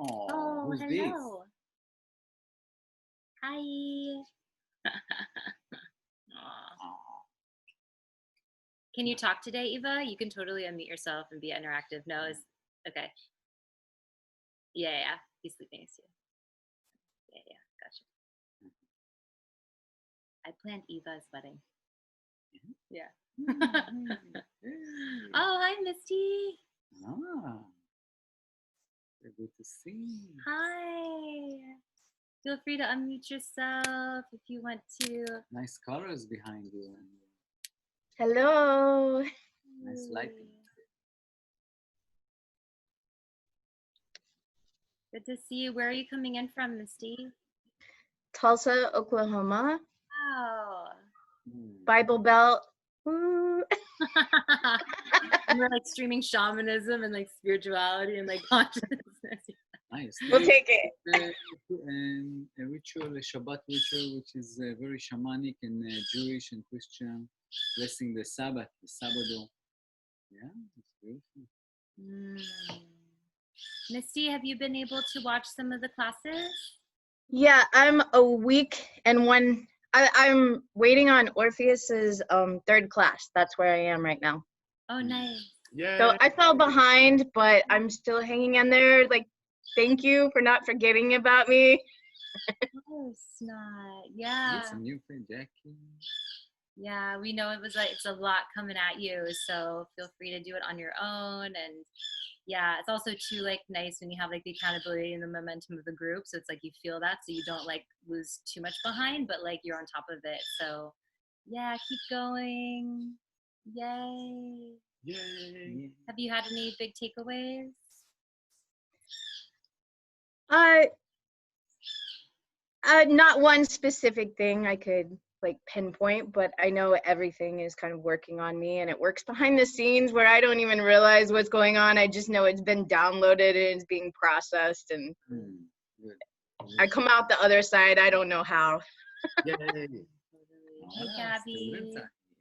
Oh, Oh, who's this? hello. Hi. Aw. Oh, Can you talk today, Eva? You can totally unmute yourself and be interactive. No, yeah. is okay. Yeah, yeah. He's sleeping too. Yeah, yeah. Gotcha. I planned Eva's wedding. Yeah. Hey, hey. Oh, hi, Misty. Ah, so good to see. Hi. Feel free to unmute yourself if you want to. Nice colors behind you and Hello. nice lighting. Good to see you. Where are you coming in from, Misty? Tulsa, Oklahoma. Wow. Bible Belt. Woo. And we're like streaming shamanism and like spirituality and like consciousness. Nice. We'll Today take it. a ritual, a Shabbat ritual, which is very shamanic and Jewish and Christian, blessing the Sabbath, the Sabbath. Yeah, it's beautiful. Misty, have you been able to watch some of the classes? Yeah, I'm a week and one. I'm waiting on Orpheus's third class. That's where I am right now. Oh, nice. So I fell behind, but I'm still hanging in there. Like, thank you for not forgetting about me. Of course not. Yeah. It's a new thing, Jackie. Yeah, we know it was like it's a lot coming at you, so feel free to do it on your own. And yeah, it's also too like nice when you have like the accountability and the momentum of the group. So it's like you feel that, so you don't like lose too much behind, but like you're on top of it. So yeah, keep going. Yay. Yay. Have you had any big takeaways? Not one specific thing I could like pinpoint, but I know everything is kind of working on me, and it works behind the scenes where I don't even realize what's going on. I just know it's been downloaded and it's being processed, and Good. I come out the other side. I don't know how. Yay. Hey, Gabby.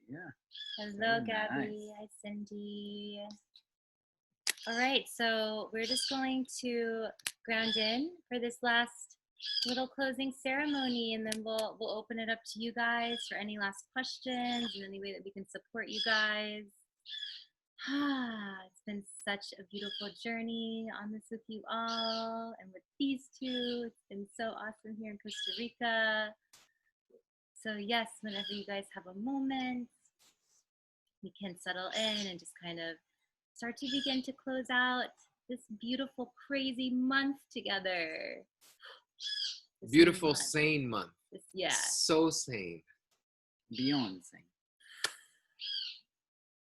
Yeah. Hello, Very Gabby. nice. Hi, Cindy. All right, so we're just going to ground in for this last little closing ceremony, and then we'll open it up to you guys for any last questions and any way that we can support you guys. It's been such a beautiful journey on this with you all and with these two. It's been so awesome here in Costa Rica. So yes, whenever you guys have a moment, we can settle in and just kind of start to begin to close out this beautiful, crazy month together. This Beautiful, month. sane month. Yeah. So sane. Beyond sane.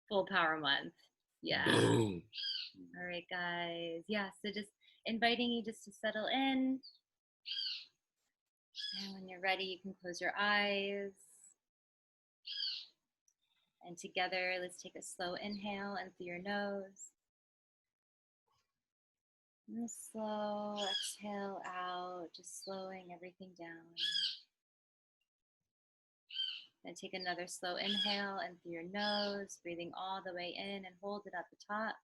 Full power month. Yeah. Boom. All right, guys. Yeah, so just inviting you just to settle in. And when you're ready, you can close your eyes. And together, let's take a slow inhale in through your nose. And a slow exhale out, just slowing everything down. Then take another slow inhale in through your nose, breathing all the way in and hold it at the top.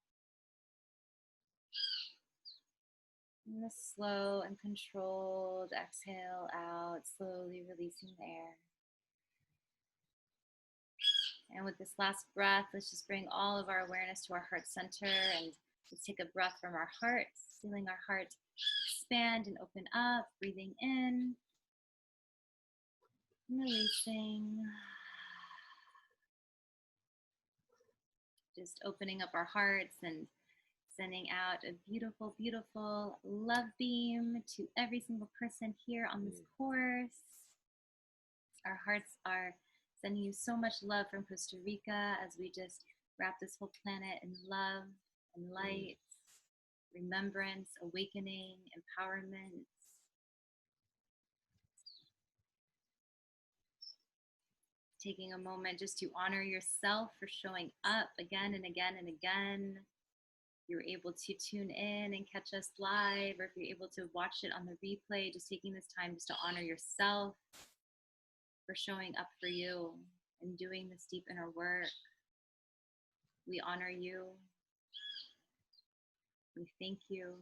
And a slow and controlled exhale out, slowly releasing the air. And with this last breath, let's just bring all of our awareness to our heart center and let's take a breath from our hearts, feeling our heart expand and open up, breathing in, and releasing. Just opening up our hearts and sending out a beautiful, beautiful love beam to every single person here on this course. Our hearts are sending you so much love from Costa Rica as we just wrap this whole planet in love and light, remembrance, awakening, empowerment. Taking a moment just to honor yourself for showing up again and again and again. If you're able to tune in and catch us live, or if you're able to watch it on the replay, just taking this time just to honor yourself for showing up for you and doing this deep inner work. We honor you. We thank you.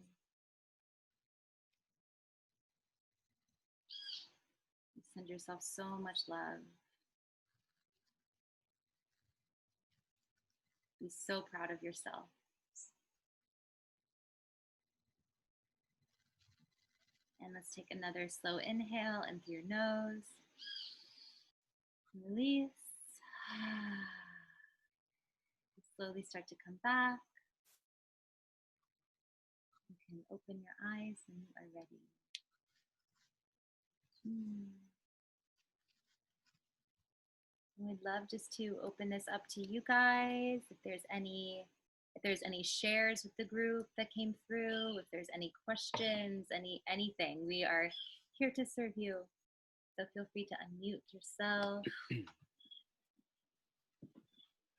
Send yourself so much love. Be so proud of yourself. And let's take another slow inhale in through your nose. Release. Slowly start to come back. You can open your eyes when you are ready. We'd love just to open this up to you guys. If there's any shares with the group that came through, if there's any questions, anything, we are here to serve you. So feel free to unmute yourself.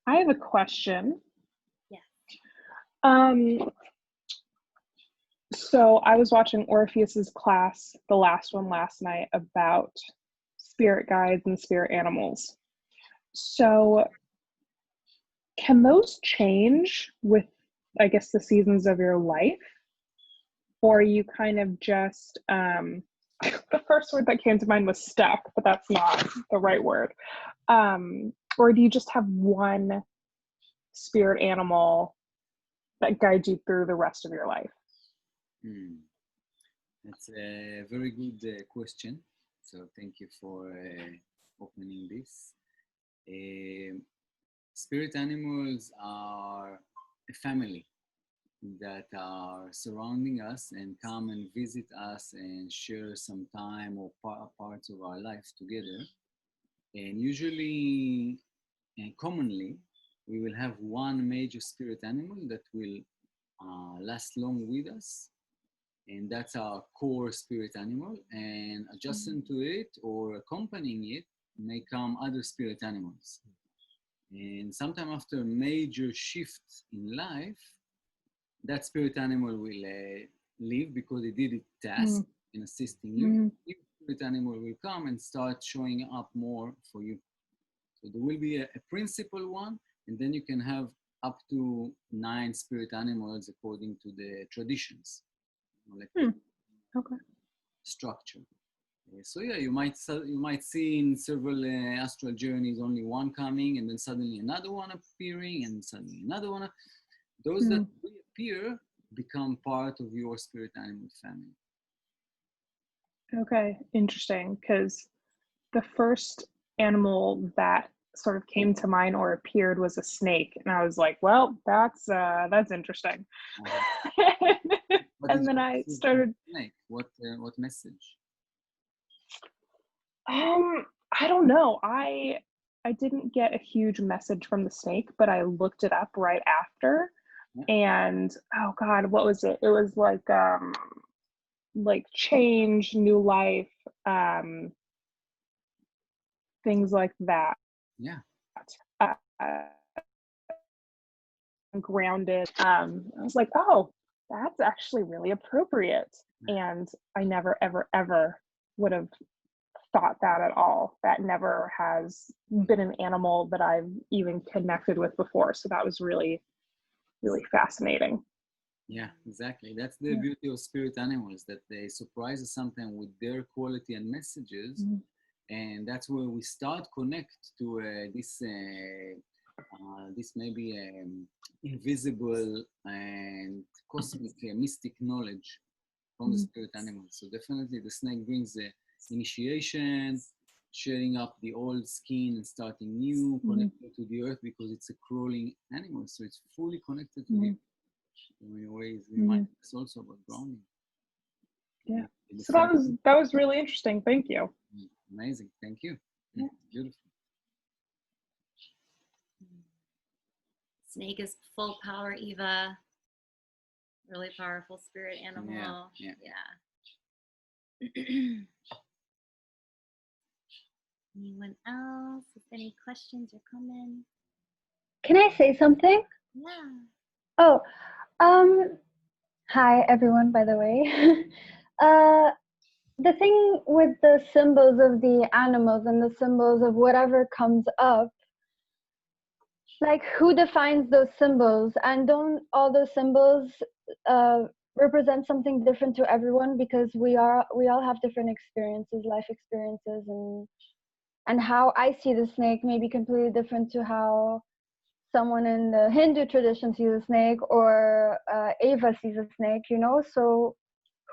I have a question. Yes. So I was watching Orpheus's class, the last one last night, about spirit guides and spirit animals. So can those change with, I guess, the seasons of your life? Or are you kind of just, the first word that came to mind was stuck, but that's not the right word. Or do you just have one spirit animal that guides you through the rest of your life? That's a very good question. So thank you for opening this. Spirit animals are a family that are surrounding us and come and visit us and share some time or parts of our life together. And usually and commonly, we will have one major spirit animal that will last long with us. And that's our core spirit animal. And adjacent to it or accompanying it may come other spirit animals. And sometime after a major shift in life, that spirit animal will leave because it did its task in assisting you. The spirit animal will come and start showing up more for you. So there will be a principal one, and then you can have up to 9 spirit animals according to the traditions. Okay. Structure. So yeah, you might see in several astral journeys only one coming, and then suddenly another one appearing, and suddenly another one. Those that reappear become part of your spirit animal family. Okay, interesting. Because the first animal that sort of came to mind or appeared was a snake, and I was like, "Well, that's interesting." And then I started. Snake. What message? I don't know. I didn't get a huge message from the snake, but I looked it up right after. And oh God, what was it? It was like change, new life, things like that. Yeah. Grounded. I was like, oh, that's actually really appropriate. And I never, ever, ever would have thought that at all. That never has been an animal that I've even connected with before. So that was really, really fascinating. Yeah, exactly. That's the beauty of spirit animals, that they surprise us sometimes with their quality and messages. And that's where we start connect to this maybe invisible and cosmic mystic knowledge from the spirit animals. So definitely the snake brings the initiation, sharing up the old skin and starting new, connected to the earth because it's a crawling animal. So it's fully connected to you. In many ways, remind us also about grounding. Yeah. So that was really interesting. Thank you. Amazing. Thank you. Yeah. Beautiful. Snake is full power, Eva. Really powerful spirit animal. Yeah. Anyone else with any questions or comments? Can I say something? Yeah. Oh, hi everyone, by the way. The thing with the symbols of the animals and the symbols of whatever comes up, like who defines those symbols? And don't all those symbols represents something different to everyone, because we all have different experiences, life experiences, and how I see the snake may be completely different to how someone in the Hindu tradition sees a snake, or Ava sees a snake, you know. So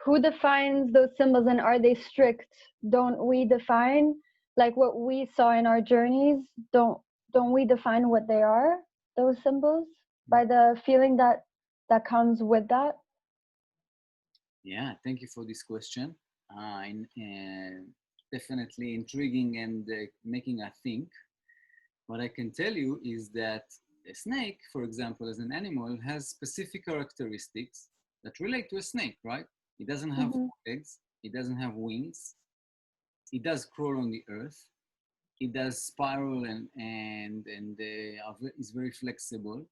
who defines those symbols, and are they strict? Don't we define, like what we saw in our journeys, don't we define what they are, those symbols, by the feeling that comes with that? Yeah, thank you for this question. And definitely intriguing and making us think. What I can tell you is that a snake, for example, as an animal, has specific characteristics that relate to a snake, right? It doesn't have Mhm. legs, it doesn't have wings, it does crawl on the earth, it does spiral and is very flexible.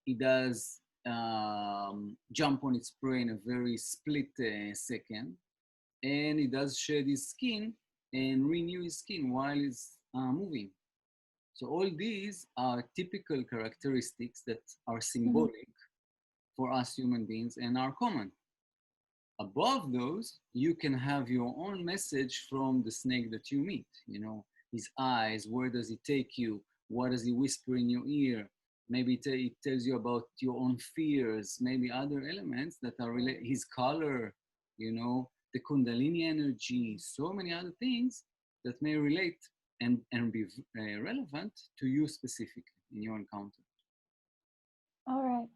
It does jump on its prey in a very split second, and it does shed his skin and renew his skin while it's moving. So all these are typical characteristics that are symbolic for us human beings and are common. Above those, you can have your own message from the snake that you meet. You know, his eyes, where does he take you? What does he whisper in your ear? Maybe it tells you about your own fears, maybe other elements that are related, his color, you know, the Kundalini energy, so many other things that may relate and be relevant to you specifically in your encounter. All right.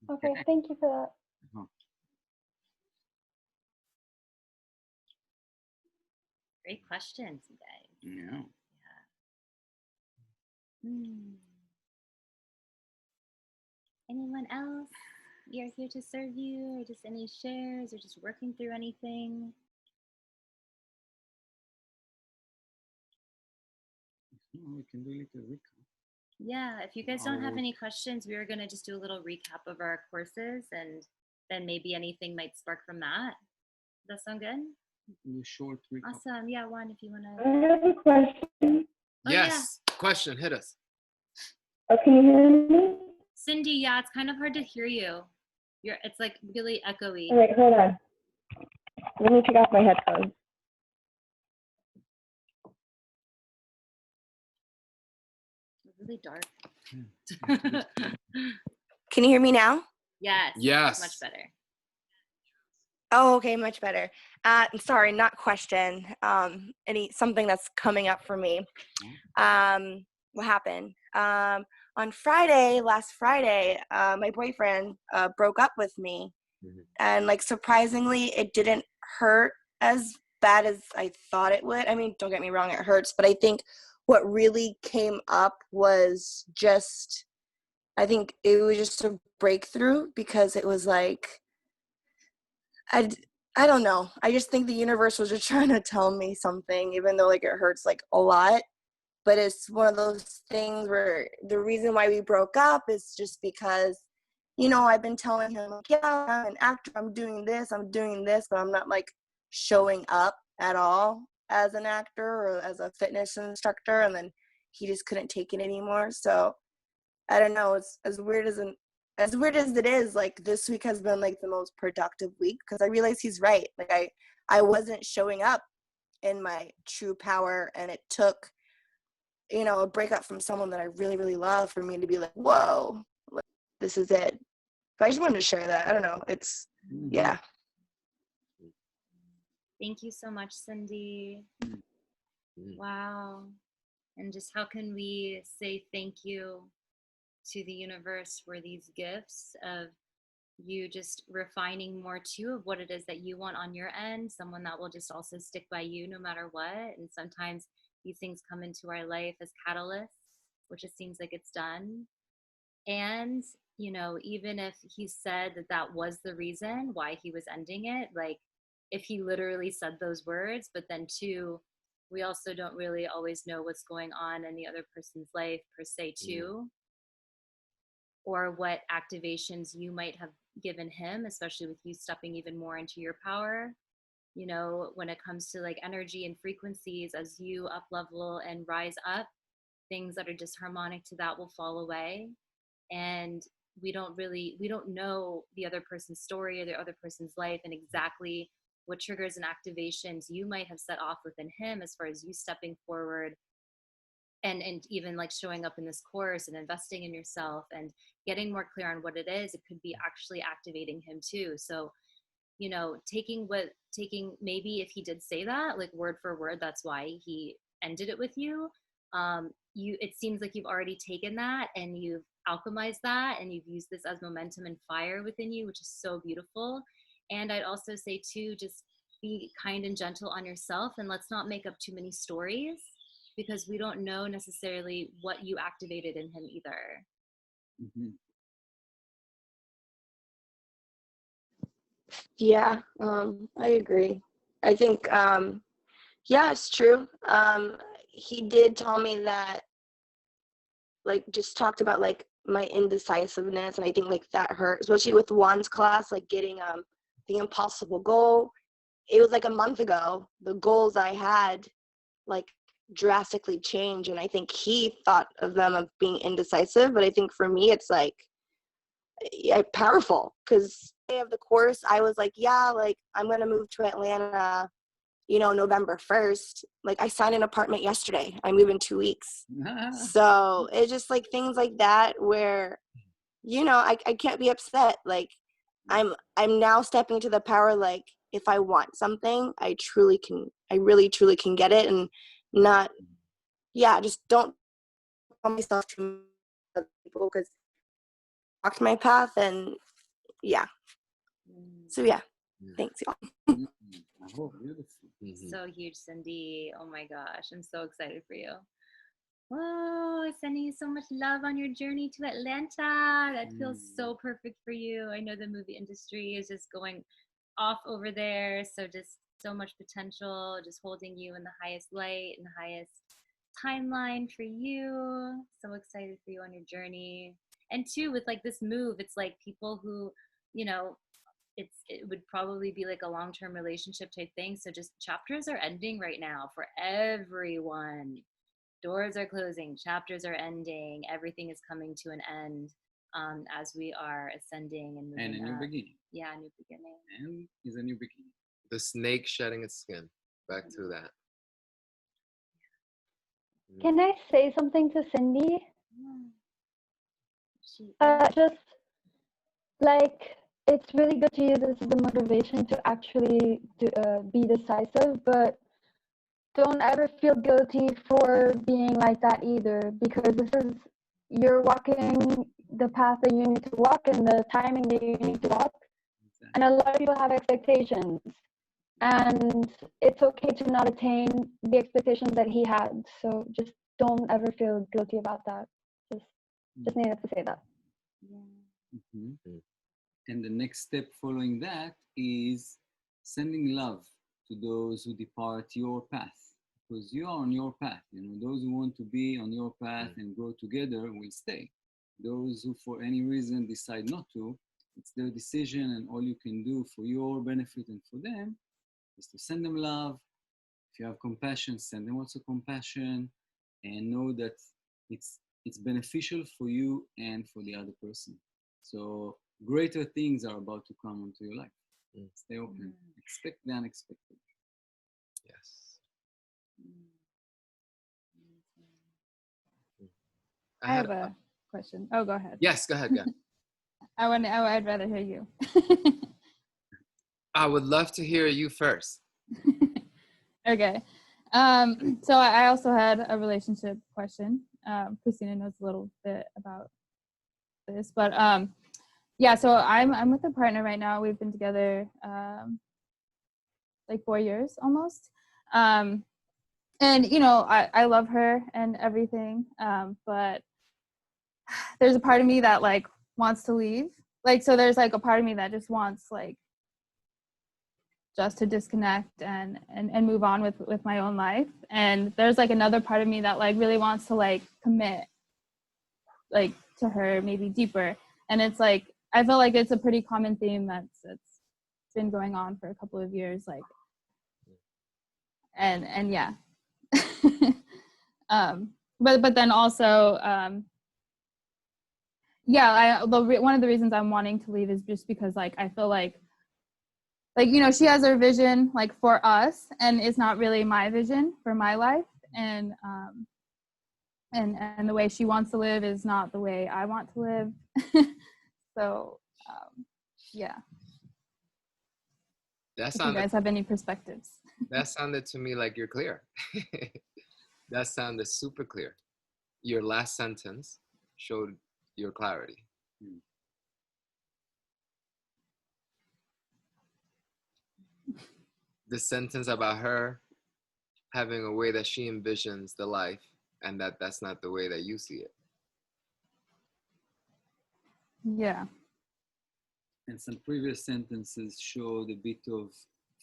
Okay, Okay. thank you for that. Uh-huh. Great questions, you guys. Yeah. Anyone else? We are here to serve you, or just any shares, or just working through anything. We can do a little recap. Yeah, if you guys don't have any questions, we are going to just do a little recap of our courses, and then maybe anything might spark from that. Does that sound good? Do a short recap. Awesome. Yeah, Juan, if you want I have a question. Oh, yeah. Yes. Question. Hit us. Oh, can you hear me? Cindy, yeah, it's kind of hard to hear you. It's like really echoey. All right, hold on. Let me take off my headphones. It's really dark. Can you hear me now? Yes. Yes. Much better. Oh, okay, much better. Sorry, not question. Something that's coming up for me. What happened? On Friday, last Friday, my boyfriend broke up with me, and like surprisingly, it didn't hurt as bad as I thought it would. I mean, don't get me wrong, it hurts, but I think what really came up was just, I think it was just a breakthrough, because it was like, I don't know. I just think the universe was just trying to tell me something, even though like it hurts like a lot. But it's one of those things where the reason why we broke up is just because, you know, I've been telling him, like, yeah, I'm an actor, I'm doing this, but I'm not like showing up at all as an actor or as a fitness instructor. And then he just couldn't take it anymore. So I don't know. It's as weird as it is, like this week has been like the most productive week, because I realized he's right. Like I wasn't showing up in my true power, and it took, you know, a breakup from someone that I really, really love for me to be like, whoa, like, this is it. But I just wanted to share that. I don't know. It's, yeah. Thank you so much, Cindy. Wow. And just how can we say thank you to the universe for these gifts of you just refining more too of what it is that you want on your end, someone that will just also stick by you no matter what. And sometimes these things come into our life as catalysts, which it seems like it's done. And, you know, even if he said that that was the reason why he was ending it, like if he literally said those words, but then two, we also don't really always know what's going on in the other person's life per se too, or what activations you might have given him, especially with you stepping even more into your power. You know, when it comes to like energy and frequencies, as you up level and rise up, things that are disharmonic to that will fall away. And we don't know the other person's story or the other person's life and exactly what triggers and activations you might have set off within him as far as you stepping forward and even like showing up in this course and investing in yourself and getting more clear on what it is. It could be actually activating him too. So, you know, taking maybe if he did say that, like word for word, that's why he ended it with you. It seems like you've already taken that and you've alchemized that and you've used this as momentum and fire within you, which is so beautiful. And I'd also say too, just be kind and gentle on yourself, and let's not make up too many stories, because we don't know necessarily what you activated in him either. Mm-hmm. Yeah, I agree. I think, yeah, it's true. He did tell me that, like, just talked about like my indecisiveness, and I think like that hurt, especially with Juan's class, like getting the impossible goal. It was like a month ago. The goals I had like drastically changed, and I think he thought of them of being indecisive, but I think for me it's like, yeah, powerful, because day of the course I was like, yeah, like I'm gonna move to Atlanta, you know, November 1st. Like I signed an apartment yesterday. I move in 2 weeks. So it's just like things like that where, you know, I can't be upset. Like I'm now stepping into the power, like if I want something, I really truly can get it, and not, yeah, just don't tell myself to other people, because walked my path, and yeah. So yeah, thanks y'all. Oh, beautiful. So huge, Cindy. Oh my gosh, I'm so excited for you. Whoa, sending you so much love on your journey to Atlanta. That feels so perfect for you. I know the movie industry is just going off over there, so just so much potential, just holding you in the highest light and the highest timeline for you. So excited for you on your journey. And two, with like this move, it's like people who, you know, it would probably be like a long-term relationship type thing. So just chapters are ending right now for everyone. Doors are closing, chapters are ending, everything is coming to an end, as we are ascending and moving And a new up. beginning. Yeah, a new beginning. And is a new beginning. The snake shedding its skin. Back to that. Can I say something to Cindy? Just like, it's really good to use this as the motivation to actually be decisive, but don't ever feel guilty for being like that either, because you're walking the path that you need to walk and the timing that you need to walk. Exactly. And a lot of people have expectations, and it's okay to not attain the expectations that he had. So just don't ever feel guilty about that. Just needed to say that. Mm-hmm. And the next step following that is sending love to those who depart your path, because you are on your path. You know, those who want to be on your path and grow together will stay. Those who for any reason decide not to, it's their decision, and all you can do for your benefit and for them is to send them love. If you have compassion, send them also compassion, and know that it's beneficial for you and for the other person. So greater things are about to come into your life. Stay open. Expect the unexpected. Yes. I have a question. Oh, go ahead. Yes, go ahead. Yeah. I'd rather hear you. I would love to hear you first. Okay. So I also had a relationship question. Christina knows a little bit about this, but yeah. So I'm with a partner right now. We've been together like 4 years almost. And you know, I love her and everything, but there's a part of me that like wants to leave. Like, so there's like a part of me that just wants like just to disconnect and move on with my own life. And there's like another part of me that like really wants to like commit like to her maybe deeper. And it's like, I feel like it's a pretty common theme that's been going on for a couple of years, like, and yeah. But then also, yeah, one of the reasons I'm wanting to leave is just because like I feel like you know, she has her vision like for us, and it's not really my vision for my life, and the way she wants to live is not the way I want to live. So yeah. That If you sounded guys have any perspectives. that sounded to me like you're clear. That sounded super clear. Your last sentence showed your clarity. The sentence about her having a way that she envisions the life, and that's not the way that you see it. Yeah. And some previous sentences showed a bit of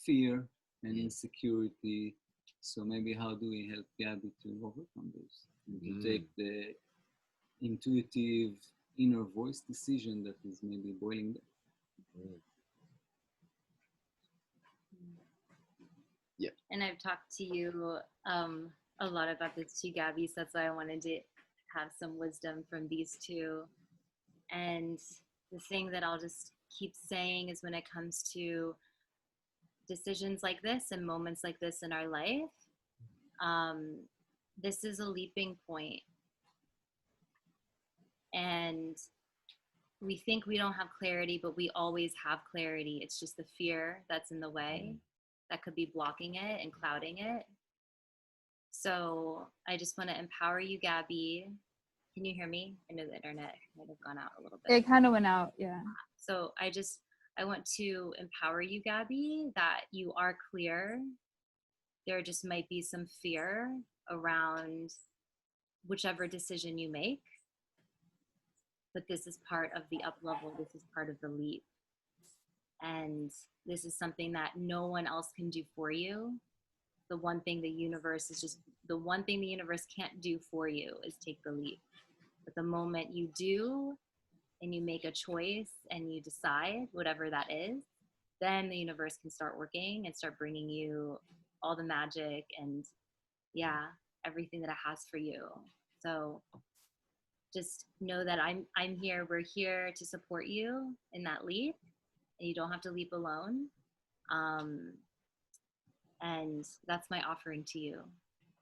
fear and insecurity. So maybe how do we help Gabby to overcome those? And to take the intuitive inner voice decision that is maybe boiling there. Yeah. And I've talked to you a lot about this too, Gabby, so that's why I wanted to have some wisdom from these two. And the thing that I'll just keep saying is when it comes to decisions like this and moments like this in our life, this is a leaping point. And we think we don't have clarity, but we always have clarity. It's just the fear that's in the way that could be blocking it and clouding it. So I just want to empower you, Gabby. Can you hear me? I know the internet might have gone out a little bit. It kind of went out, yeah. So I want to empower you, Gabby, that you are clear. There just might be some fear around whichever decision you make, but this is part of the up level. This is part of the leap. And this is something that no one else can do for you. The one thing the universe can't do for you is take the leap. But the moment you do, and you make a choice and you decide whatever that is, then the universe can start working and start bringing you all the magic and everything that it has for you. So just know that I'm here. We're here to support you in that leap, and you don't have to leap alone. And that's my offering to you.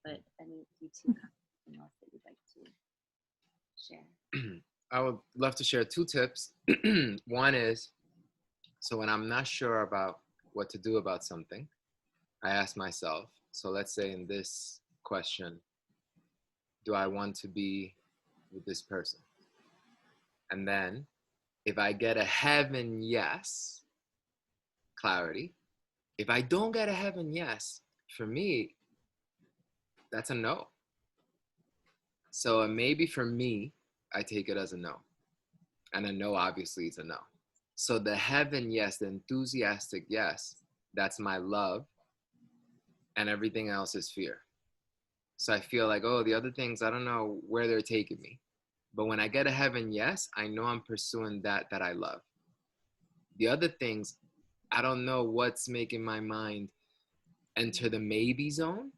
But I need you to have something else that you'd like to share. I would love to share two tips. One is, so when I'm not sure about what to do about something, I ask myself, so let's say in this question, do I want to be with this person? And then if I get a heaven yes, clarity. If I don't get a heaven yes, for me, that's a no. So maybe for me, I take it as a no. And a no obviously is a no. So the heaven yes, the enthusiastic yes, that's my love. And everything else is fear. So I feel like, oh, the other things, I don't know where they're taking me. But when I get a heaven yes, I know I'm pursuing that I love. The other things, I don't know what's making my mind enter the maybe zone.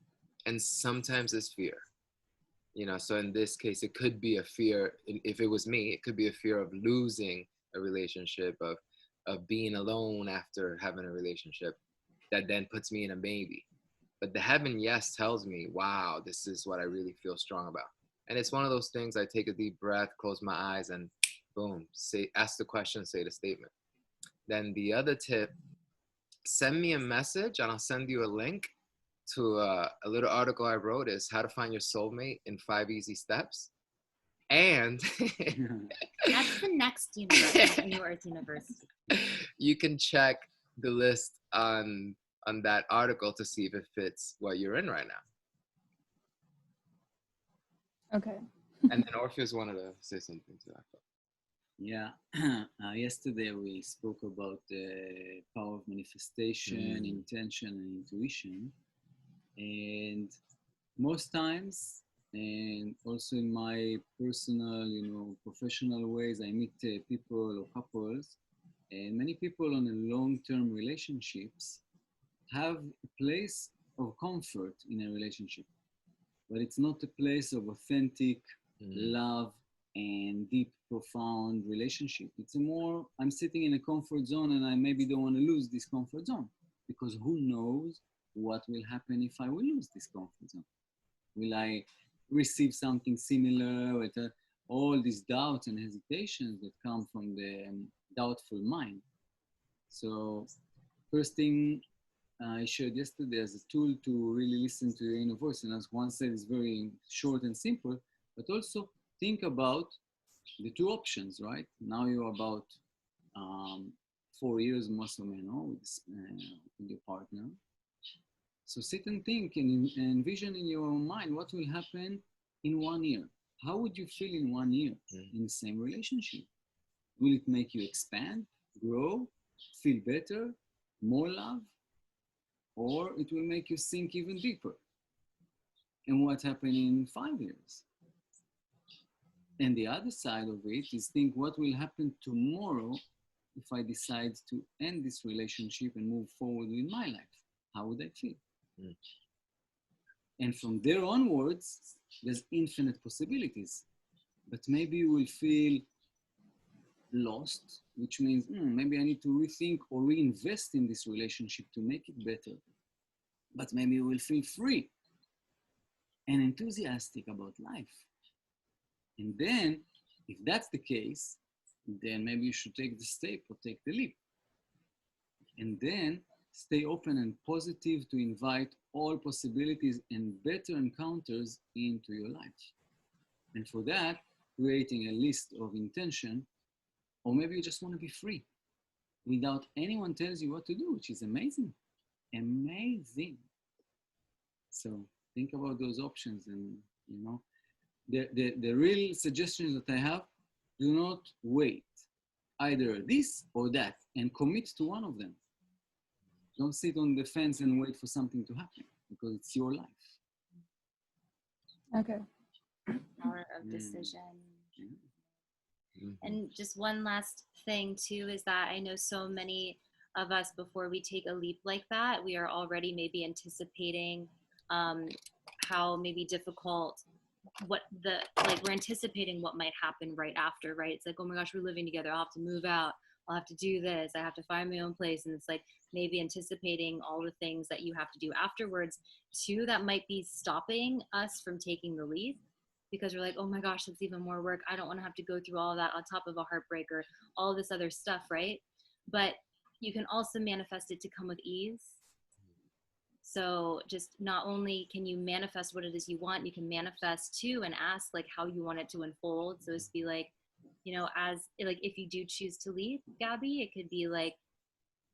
And sometimes it's fear. You know, so in this case, it could be a fear. If it was me, it could be a fear of losing a relationship, of being alone after having a relationship that then puts me in a maybe. But the heaven yes tells me, wow, this is what I really feel strong about. And it's one of those things, I take a deep breath, close my eyes, and boom, ask the question, say the statement. Then the other tip, send me a message and I'll send you a link to a little article I wrote, is how to find your soulmate in 5 easy steps. And that's the next university, New Earth University. You can check the list on that article to see if it fits what you're in right now. Okay. And then Orpheus wanted to say something to that. Yeah, yesterday we spoke about the power of manifestation, intention, and intuition. And most times, and also in my personal, professional ways, I meet people or couples, and many people on a long-term relationships have a place of comfort in a relationship, but it's not a place of authentic love and deep, profound relationship. It's a more, I'm sitting in a comfort zone and I maybe don't want to lose this comfort zone, because who knows what will happen if I will lose this comfort zone? Will I receive something similar with all these doubts and hesitations that come from the doubtful mind? So first thing I shared yesterday as a tool to really listen to your inner voice, and as Juan said, it's very short and simple, but also think about the two options, right? Now you're about 4 years más o menos with your partner. So sit and think and envision in your mind what will happen in 1 year. How would you feel in 1 year in the same relationship? Will it make you expand, grow, feel better, more love? Or it will make you sink even deeper? And what happened in 5 years? And the other side of it is think what will happen tomorrow if I decide to end this relationship and move forward with my life? How would I feel? And from there onwards, there's infinite possibilities. But maybe you will feel lost, which means maybe I need to rethink or reinvest in this relationship to make it better. But maybe you will feel free and enthusiastic about life. And then, if that's the case, then maybe you should take the step or take the leap. And then stay open and positive to invite all possibilities and better encounters into your life. And for that, creating a list of intention, or maybe you just want to be free without anyone tells you what to do, which is amazing. Amazing. So think about those options, and the real suggestions that I have, do not wait. Either this or that, and commit to one of them. Don't sit on the fence and wait for something to happen, because it's your life. Okay. Power of decision. And just one last thing too is that I know so many of us, before we take a leap like that, we are already maybe anticipating how maybe difficult we're anticipating what might happen right after, right? It's like, oh my gosh, we're living together, I'll have to move out, I'll have to do this, I have to find my own place. And it's like maybe anticipating all the things that you have to do afterwards too, that might be stopping us from taking the leap, because we're like, oh my gosh, that's even more work, I don't want to have to go through all of that on top of a heartbreak or all this other stuff, right? But you can also manifest it to come with ease. So just not only can you manifest what it is you want, you can manifest too and ask like how you want it to unfold. So it's be like, as like, if you do choose to leave, Gabby, it could be like,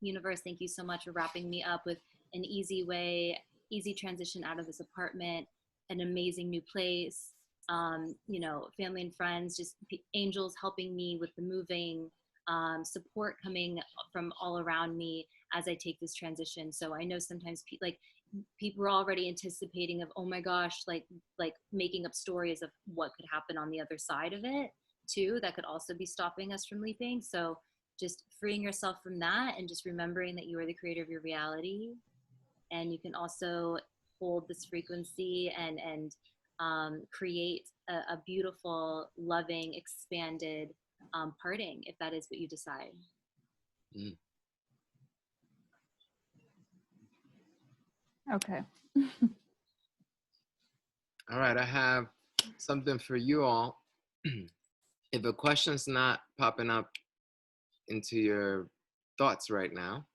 universe, thank you so much for wrapping me up with an easy transition out of this apartment, an amazing new place, family and friends, just angels helping me with the moving, support coming from all around me as I take this transition. So I know sometimes people are already anticipating of, oh my gosh, like making up stories of what could happen on the other side of it too, that could also be stopping us from leaping. So just freeing yourself from that and just remembering that you are the creator of your reality. And you can also hold this frequency and create a beautiful, loving, expanded parting, if that is what you decide. Okay. All right, I have something for you all. If a question's not popping up into your thoughts right now,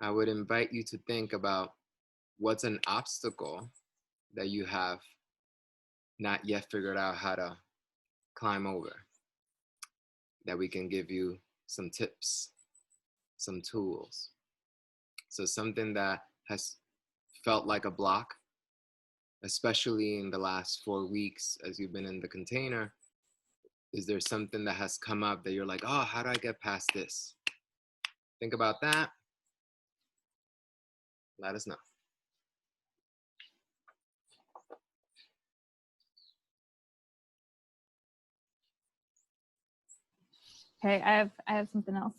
I would invite you to think about what's an obstacle that you have not yet figured out how to climb over, that we can give you some tips, some tools. So something that has felt like a block, especially in the last 4 weeks as you've been in the container. Is there something that has come up that you're like, oh, how do I get past this? Think about that. Let us know. Okay, I have something else.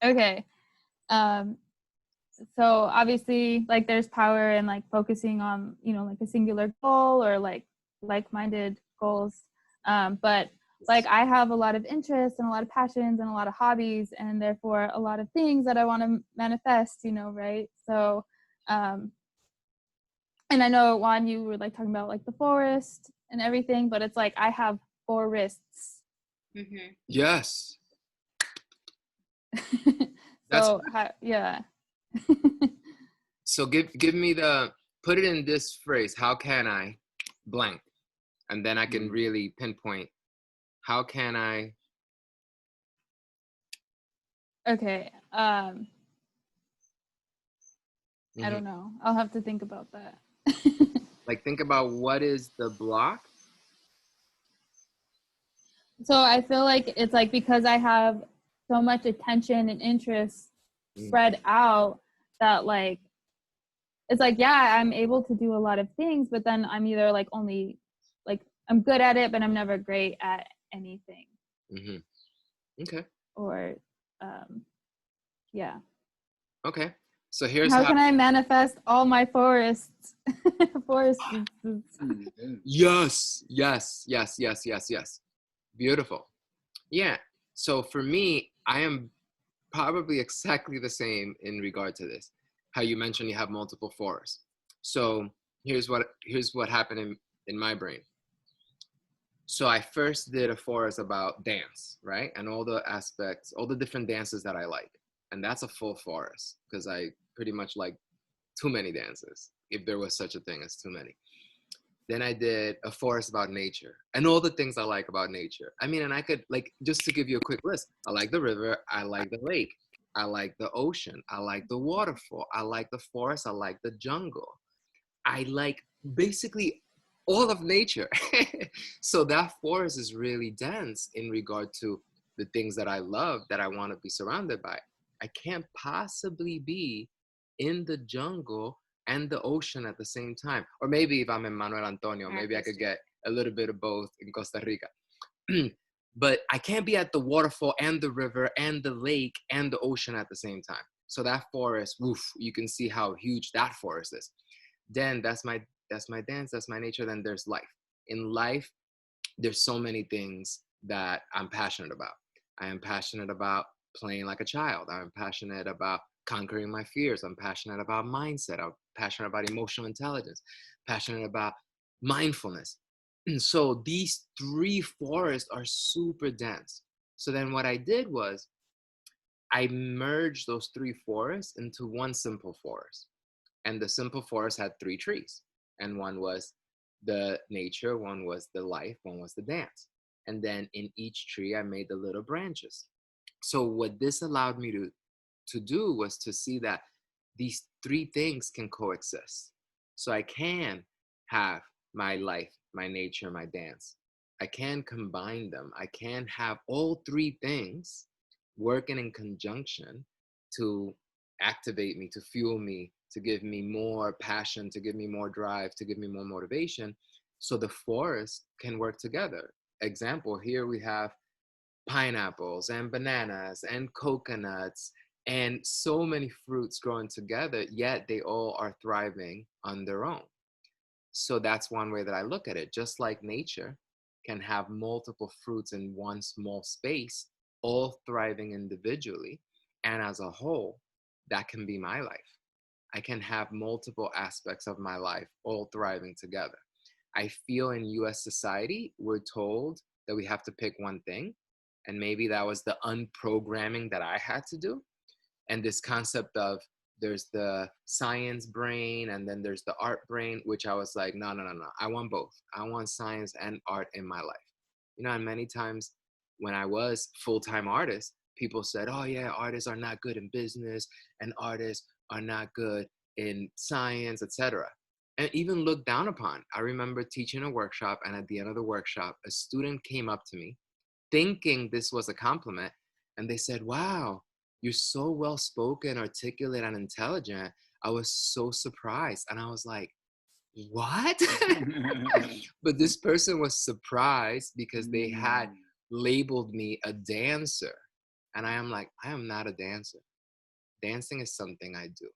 Okay. So obviously, like, there's power in like focusing on, like a singular goal or like like-minded goals. But like I have a lot of interests and a lot of passions and a lot of hobbies, and therefore a lot of things that I want to manifest, you know, right? So and I know, Juan, you were like talking about like the forest and everything, but it's like I have forests. Mm-hmm. Yes. So yeah. So give me put it in this phrase. How can I blank? And then I can really pinpoint. How can I? Okay. I don't know. I'll have to think about that. Like think about what is the block. So I feel like it's like because I have so much attention and interest spread out that like it's like, yeah, I'm able to do a lot of things, but then I'm either like only like I'm good at it, but I'm never great at anything. Okay. Or yeah. Okay. So here's how can I manifest all my forests? Forests. Yes. Beautiful. Yeah. So for me, I am probably exactly the same in regard to this. How you mentioned you have multiple forests. So here's what happened in my brain. So I first did a forest about dance, right? And all the aspects, all the different dances that I like. And that's a full forest because I pretty much like too many dances, if there was such a thing as too many. Then I did a forest about nature and all the things I like about nature. I mean, and I could like, just to give you a quick list, I like the river, I like the lake, I like the ocean, I like the waterfall, I like the forest, I like the jungle. I like basically all of nature. So that forest is really dense in regard to the things that I love, that I want to be surrounded by. I can't possibly be in the jungle and the ocean at the same time. Or maybe if I'm in Manuel Antonio, maybe I could get a little bit of both in Costa Rica. But I can't be at the waterfall and the river and the lake and the ocean at the same time. So that forest, woof, you can see how huge that forest is. Then that's my dance, that's my nature. Then there's life. In life, there's so many things that I'm passionate about. I am passionate about playing like a child. I'm passionate about conquering my fears. I'm passionate about mindset. I'm passionate about emotional intelligence, passionate about mindfulness. And so these three forests are super dense. So then what I did was I merged those three forests into one simple forest. And the simple forest had three trees. And one was the nature, one was the life, one was the dance. And then in each tree, I made the little branches. So what this allowed me to do was to see that these three things can coexist. So I can have my life, my nature, my dance. I can combine them. I can have all three things working in conjunction to activate me, to fuel me, to give me more passion, to give me more drive, to give me more motivation. So the forest can work together. Example, here we have pineapples and bananas and coconuts and so many fruits growing together, yet they all are thriving on their own. So that's one way that I look at it. Just like nature can have multiple fruits in one small space, all thriving individually and as a whole, that can be my life. I can have multiple aspects of my life all thriving together. I feel in US society, we're told that we have to pick one thing. And maybe that was the unprogramming that I had to do. And this concept of there's the science brain and then there's the art brain, which I was like, no. I want both. I want science and art in my life. You know, and many times when I was full-time artist, people said, oh yeah, artists are not good in business and artists are not good in science, etc. And even looked down upon. I remember teaching a workshop, and at the end of the workshop, a student came up to me thinking this was a compliment, and they said, wow, you're so well spoken, articulate, and intelligent. I was so surprised. And I was like, what? But this person was surprised because they had labeled me a dancer. And I am like, I am not a dancer. Dancing is something I do.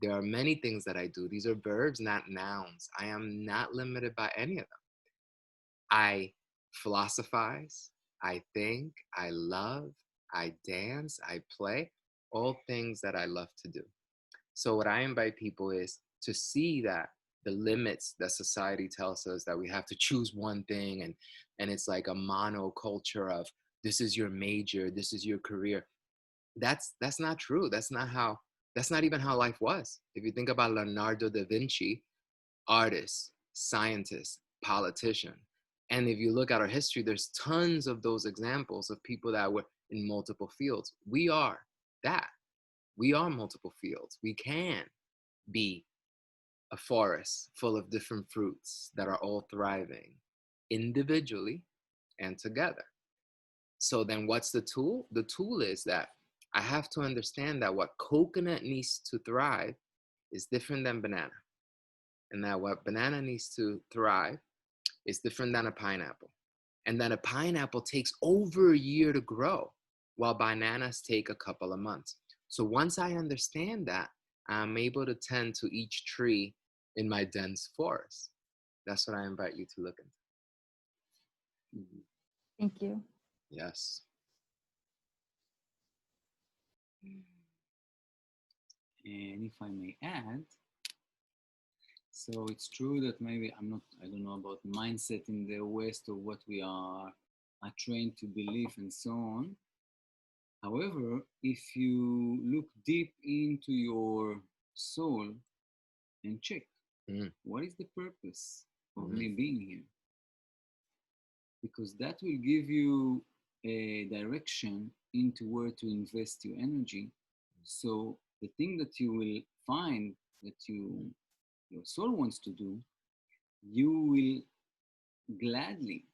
There are many things that I do. These are verbs, not nouns. I am not limited by any of them. I philosophize, I think, I love, I dance, I play, all things that I love to do. So what I invite people is to see that the limits that society tells us that we have to choose one thing, and it's like a monoculture of this is your major, this is your career. That's not true. That's not even how life was. If you think about Leonardo da Vinci, artist, scientist, politician, and if you look at our history, there's tons of those examples of people that were in multiple fields. We are that. We are multiple fields. We can be a forest full of different fruits that are all thriving individually and together. So then what's the tool? The tool is that I have to understand that what coconut needs to thrive is different than banana. And that what banana needs to thrive is different than a pineapple. And that a pineapple takes over a year to grow, while bananas take a couple of months. So once I understand that, I'm able to tend to each tree in my dense forest. That's what I invite you to look into. Thank you. Yes. And if I may add, so it's true that maybe I don't know about mindset in the West or what we are trained to believe and so on. However, if you look deep into your soul and check, what is the purpose of me being here? Because that will give you a direction into where to invest your energy. So the thing that you will find that your soul wants to do, you will gladly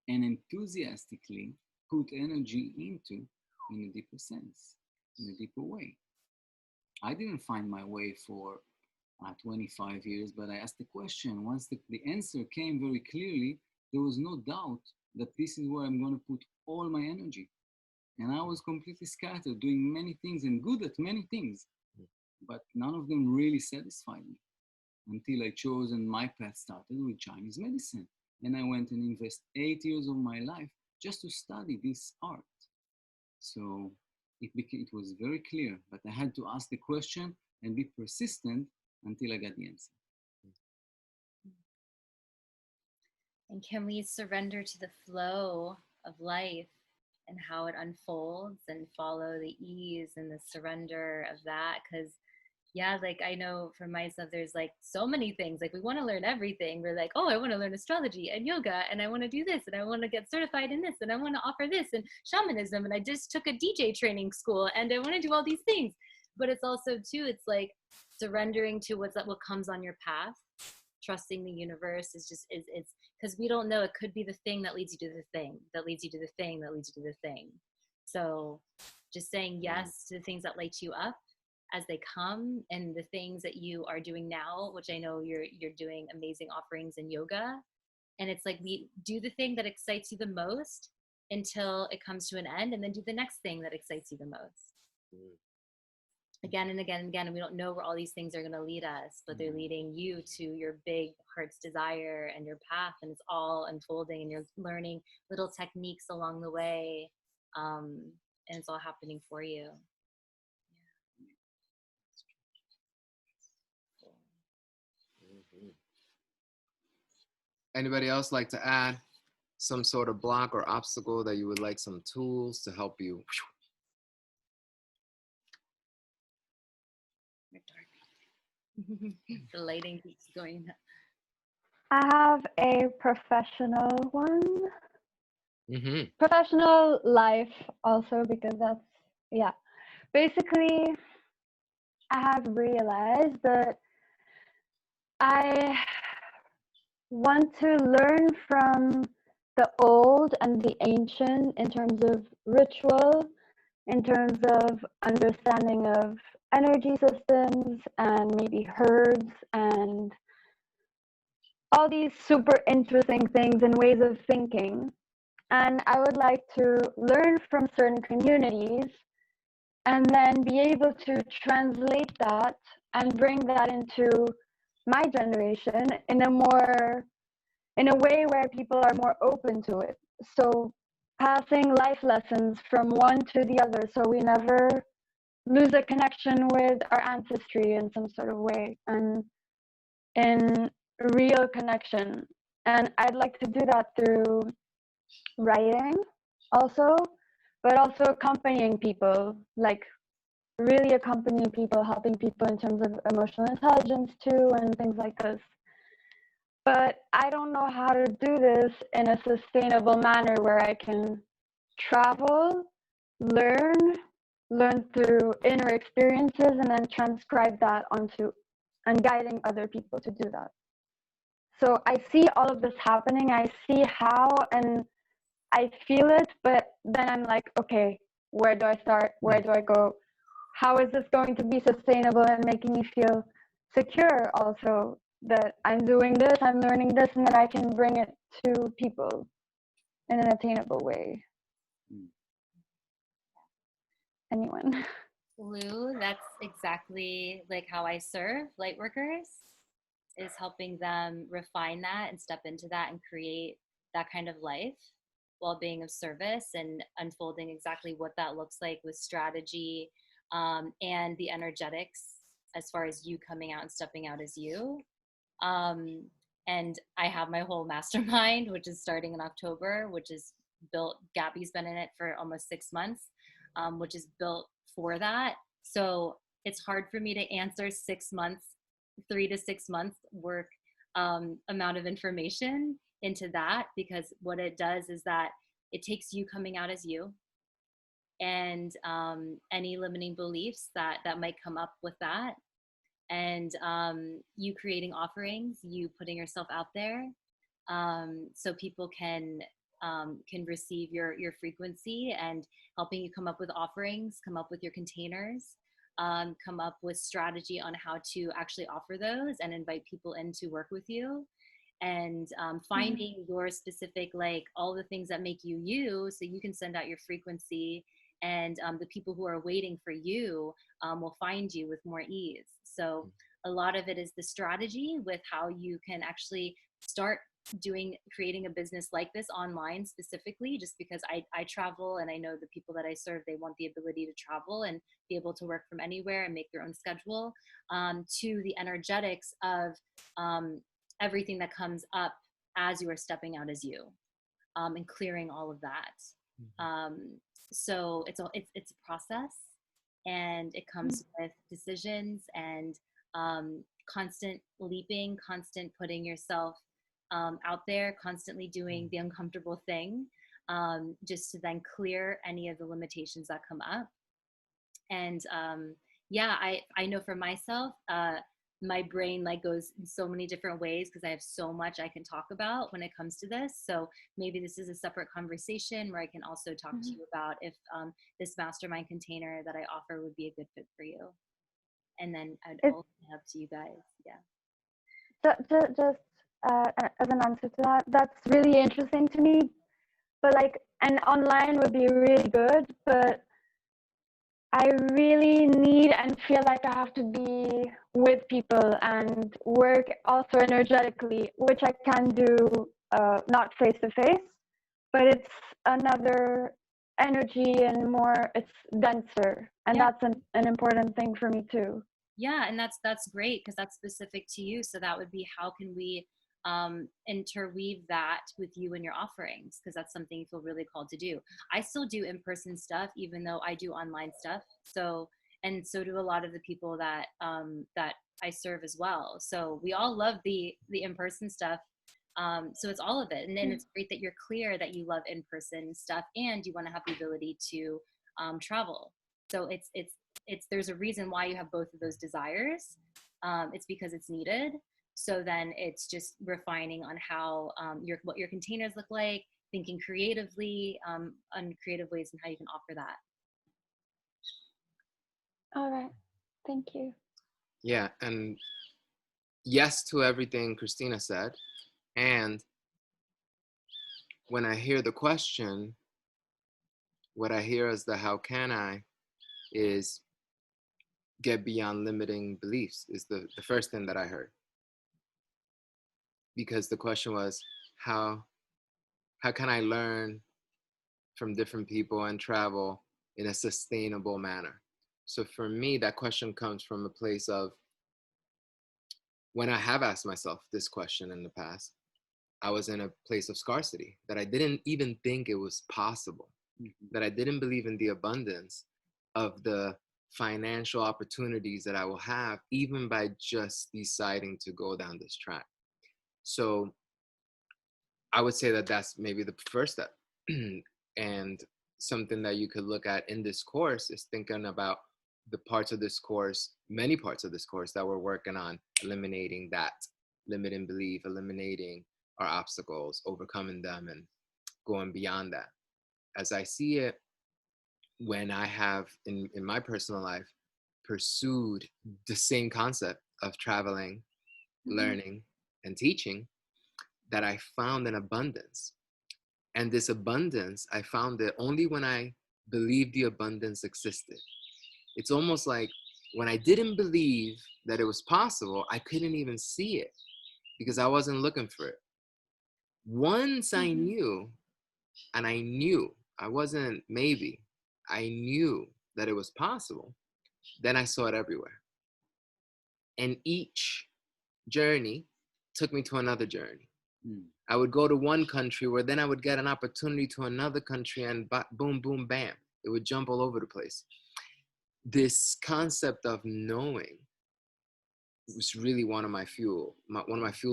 and enthusiastically put energy into in a deeper sense, in a deeper way. I didn't find my way for 25 years, but I asked the question. Once the answer came very clearly, there was no doubt that this is where I'm going to put all my energy. And I was completely scattered, doing many things and good at many things, but none of them really satisfied me until I chose, and my path started with Chinese medicine. And I went and invested 8 years of my life just to study this art. So it was very clear, but I had to ask the question and be persistent until I got the answer. And can we surrender to the flow of life and how it unfolds and follow the ease and the surrender of that? Because yeah, like I know for myself, there's like so many things. Like we want to learn everything. We're like, oh, I want to learn astrology and yoga, and I want to do this, and I want to get certified in this, and I want to offer this and shamanism, and I just took a DJ training school, and I want to do all these things. But it's also too, it's like surrendering to what comes on your path. Trusting the universe is because we don't know. It could be the thing that leads you to the thing, that leads you to the thing, that leads you to the thing. So just saying yes to the things that light you up as they come, and the things that you are doing now, which I know you're doing amazing offerings in yoga. And it's like, we do the thing that excites you the most until it comes to an end, and then do the next thing that excites you the most. Again and again and again. And we don't know where all these things are going to lead us, but they're leading you to your big heart's desire and your path, and it's all unfolding, and you're learning little techniques along the way, and it's all happening for you. Anybody else like to add some sort of block or obstacle that you would like some tools to help you? The lighting keeps going. I have a professional one. Professional life also, because that's, yeah. Basically, I have realized that I want to learn from the old and the ancient in terms of ritual, in terms of understanding of energy systems and maybe herbs and all these super interesting things and ways of thinking. And I would like to learn from certain communities and then be able to translate that and bring that into my generation in a more in a way where people are more open to it. So passing life lessons from one to the other, so we never lose a connection with our ancestry in some sort of way, and in real connection. And I'd like to do that through writing also, but also accompanying people, like really accompanying people, helping people in terms of emotional intelligence too, and things like this. But I don't know how to do this in a sustainable manner where I can travel, learn through inner experiences, and then transcribe that onto and guiding other people to do that. So I see all of this happening. I see how, and I feel it, but then I'm like, okay, where do I start? Where do I go? How is this going to be sustainable and making me feel secure also that I'm doing this, I'm learning this, and that I can bring it to people in an attainable way? Anyone? Lou, that's exactly like how I serve light workers, is helping them refine that and step into that and create that kind of life while being of service, and unfolding exactly what that looks like with strategy, and the energetics as far as you coming out and stepping out as you. And I have my whole mastermind, which is starting in October, which is built, Gabby's been in it for almost 6 months, which is built for that. So it's hard for me to answer 6 months, 3 to 6 months work amount of information into that, because what it does is that it takes you coming out as you, and any limiting beliefs that might come up with that, and you creating offerings, you putting yourself out there, so people can receive your frequency, and helping you come up with offerings, come up with your containers, come up with strategy on how to actually offer those and invite people in to work with you, and finding your specific, like all the things that make you you, so you can send out your frequency, and the people who are waiting for you will find you with more ease. So a lot of it is the strategy with how you can actually start creating a business like this online, specifically just because I travel, and I know the people that I serve, they want the ability to travel and be able to work from anywhere and make their own schedule, to the energetics of everything that comes up as you are stepping out as you, and clearing all of that. So it's a process, and it comes with decisions, and constant leaping, constant putting yourself out there, constantly doing the uncomfortable thing, just to then clear any of the limitations that come up. And yeah, I know for myself, my brain like goes in so many different ways because I have so much I can talk about when it comes to this. So maybe this is a separate conversation where I can also talk to you about if this mastermind container that I offer would be a good fit for you. And then I'd open it up to you guys. Yeah. Just as an answer to that, that's really interesting to me. But like, and online would be really good, but I really need and feel like I have to be with people and work also energetically, which I can do not face to face, but it's another energy and more, it's denser, and that's an important thing for me too. Yeah, and that's great because that's specific to you. So that would be, how can we interweave that with you and your offerings, because that's something you feel really called to do. I still do in-person stuff even though I do online stuff, so do a lot of the people that that I serve as well. So we all love the in-person stuff, so it's all of it, and then it's great that you're clear that you love in-person stuff and you want to have the ability to travel. So it's there's a reason why you have both of those desires. It's because it's needed. So then it's just refining on how what your containers look like, thinking creatively on creative ways and how you can offer that. All right, thank you. Yeah, and yes to everything Christina said. And when I hear the question, what I hear as the how can I is get beyond limiting beliefs, is the first thing that I heard. Because the question was, how can I learn from different people and travel in a sustainable manner? So for me, that question comes from a place of, when I have asked myself this question in the past, I was in a place of scarcity, that I didn't even think it was possible, that I didn't believe in the abundance of the financial opportunities that I will have, even by just deciding to go down this track. So I would say that that's maybe the first step. And something that you could look at in this course is thinking about the parts of this course, many parts of this course that we're working on, eliminating that limiting belief, eliminating our obstacles, overcoming them, and going beyond that. As I see it, when I have in my personal life pursued the same concept of traveling, learning, and teaching, that I found an abundance. And this abundance, I found it only when I believed the abundance existed. It's almost like when I didn't believe that it was possible, I couldn't even see it because I wasn't looking for it. Once I knew, and I knew, I wasn't maybe, I knew that it was possible, then I saw it everywhere. And each journey took me to another journey. I would go to one country where then I would get an opportunity to another country, and boom, boom, bam, it would jump all over the place. This concept of knowing was really one of my fuel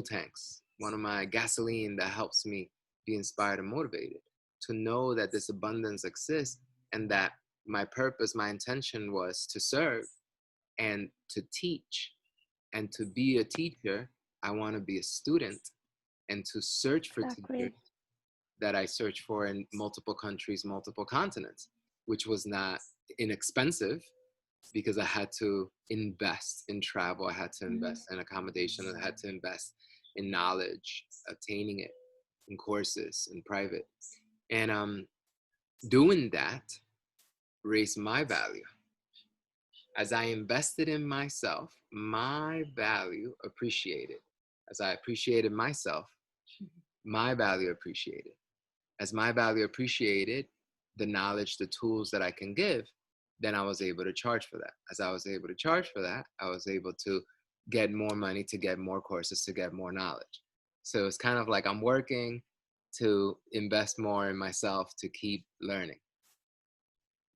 tanks, one of my gasoline that helps me be inspired and motivated, to know that this abundance exists and that my purpose, my intention was to serve and to teach. And to be a teacher, I want to be a student, and to search for teachers that I search for in multiple countries, multiple continents, which was not inexpensive because I had to invest in travel, I had to invest in accommodation, I had to invest in knowledge, obtaining it in courses, in private. And doing that raised my value. As I invested in myself, my value appreciated. As I appreciated myself, my value appreciated. As my value appreciated, the knowledge, the tools that I can give, then I was able to charge for that. As I was able to charge for that, I was able to get more money, to get more courses, to get more knowledge. So it's kind of like I'm working to invest more in myself to keep learning.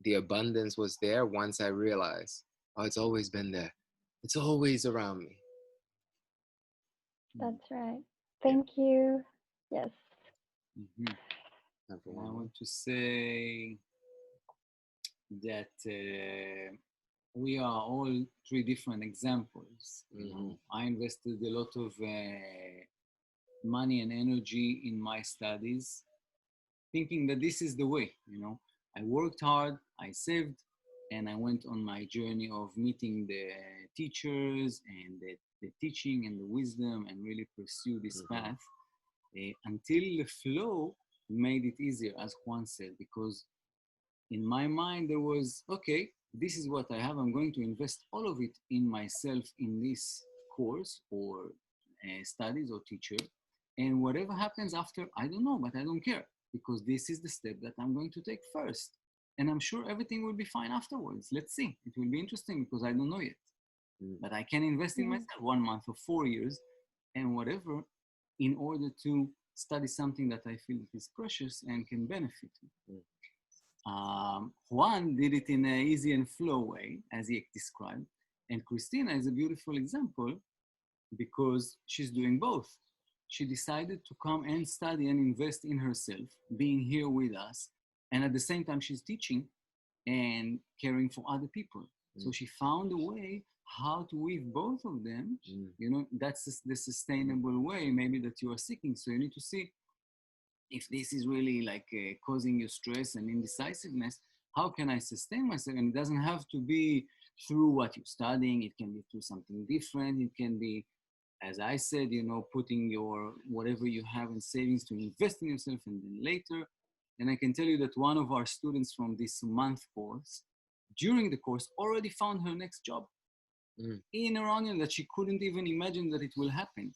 The abundance was there once I realized, oh, it's always been there. It's always around me. That's right. Thank you. Yes. I want to say that we are all three different examples. I invested a lot of money and energy in my studies, thinking that this is the way, I worked hard, I saved, and I went on my journey of meeting the teachers and the teaching and the wisdom, and really pursue this path until the flow made it easier, as Juan said, because in my mind there was, okay, this is what I have, I'm going to invest all of it in myself in this course or studies or teacher, and whatever happens after, I don't know, but I don't care, because this is the step that I'm going to take first, and I'm sure everything will be fine afterwards. Let's see, it will be interesting because I don't know yet, but I can invest in myself 1 month or 4 years and whatever, in order to study something that I feel is precious and can benefit me. Juan did it in an easy and flow way, as he described, and Christina is a beautiful example because she's doing both. She decided to come and study and invest in herself, being here with us, and at the same time she's teaching and caring for other people. So she found a way how to weave both of them. That's the sustainable way maybe that you are seeking. So you need to see if this is really like causing you stress and indecisiveness, how can I sustain myself? And it doesn't have to be through what you're studying. It can be through something different. It can be, as I said, putting your whatever you have in savings to invest in yourself, and then later. And I can tell you that one of our students from this month course, during the course, already found her next job in Iranian that she couldn't even imagine that it will happen.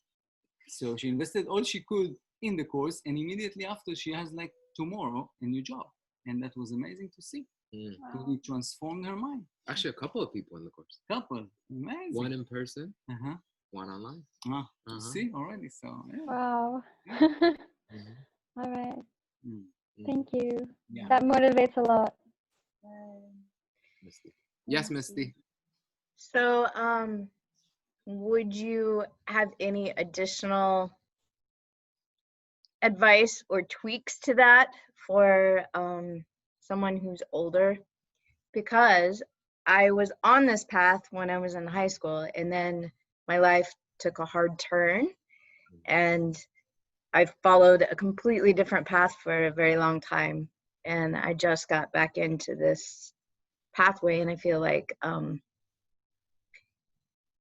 So she invested all she could in the course, and immediately after she has like tomorrow a new job, and that was amazing to see. Mm. It transformed her mind. Actually, a couple of people in the course. Couple, amazing. One in person, Uh-huh. one online. See already, so yeah. Wow. Mhm. All right. Mm. Thank you. Yeah. That motivates a lot. Misty. Yes, Misty. So, would you have any additional advice or tweaks to that for someone who's older? Because I was on this path when I was in high school, and then my life took a hard turn, and I followed a completely different path for a very long time. And I just got back into this pathway, and I feel like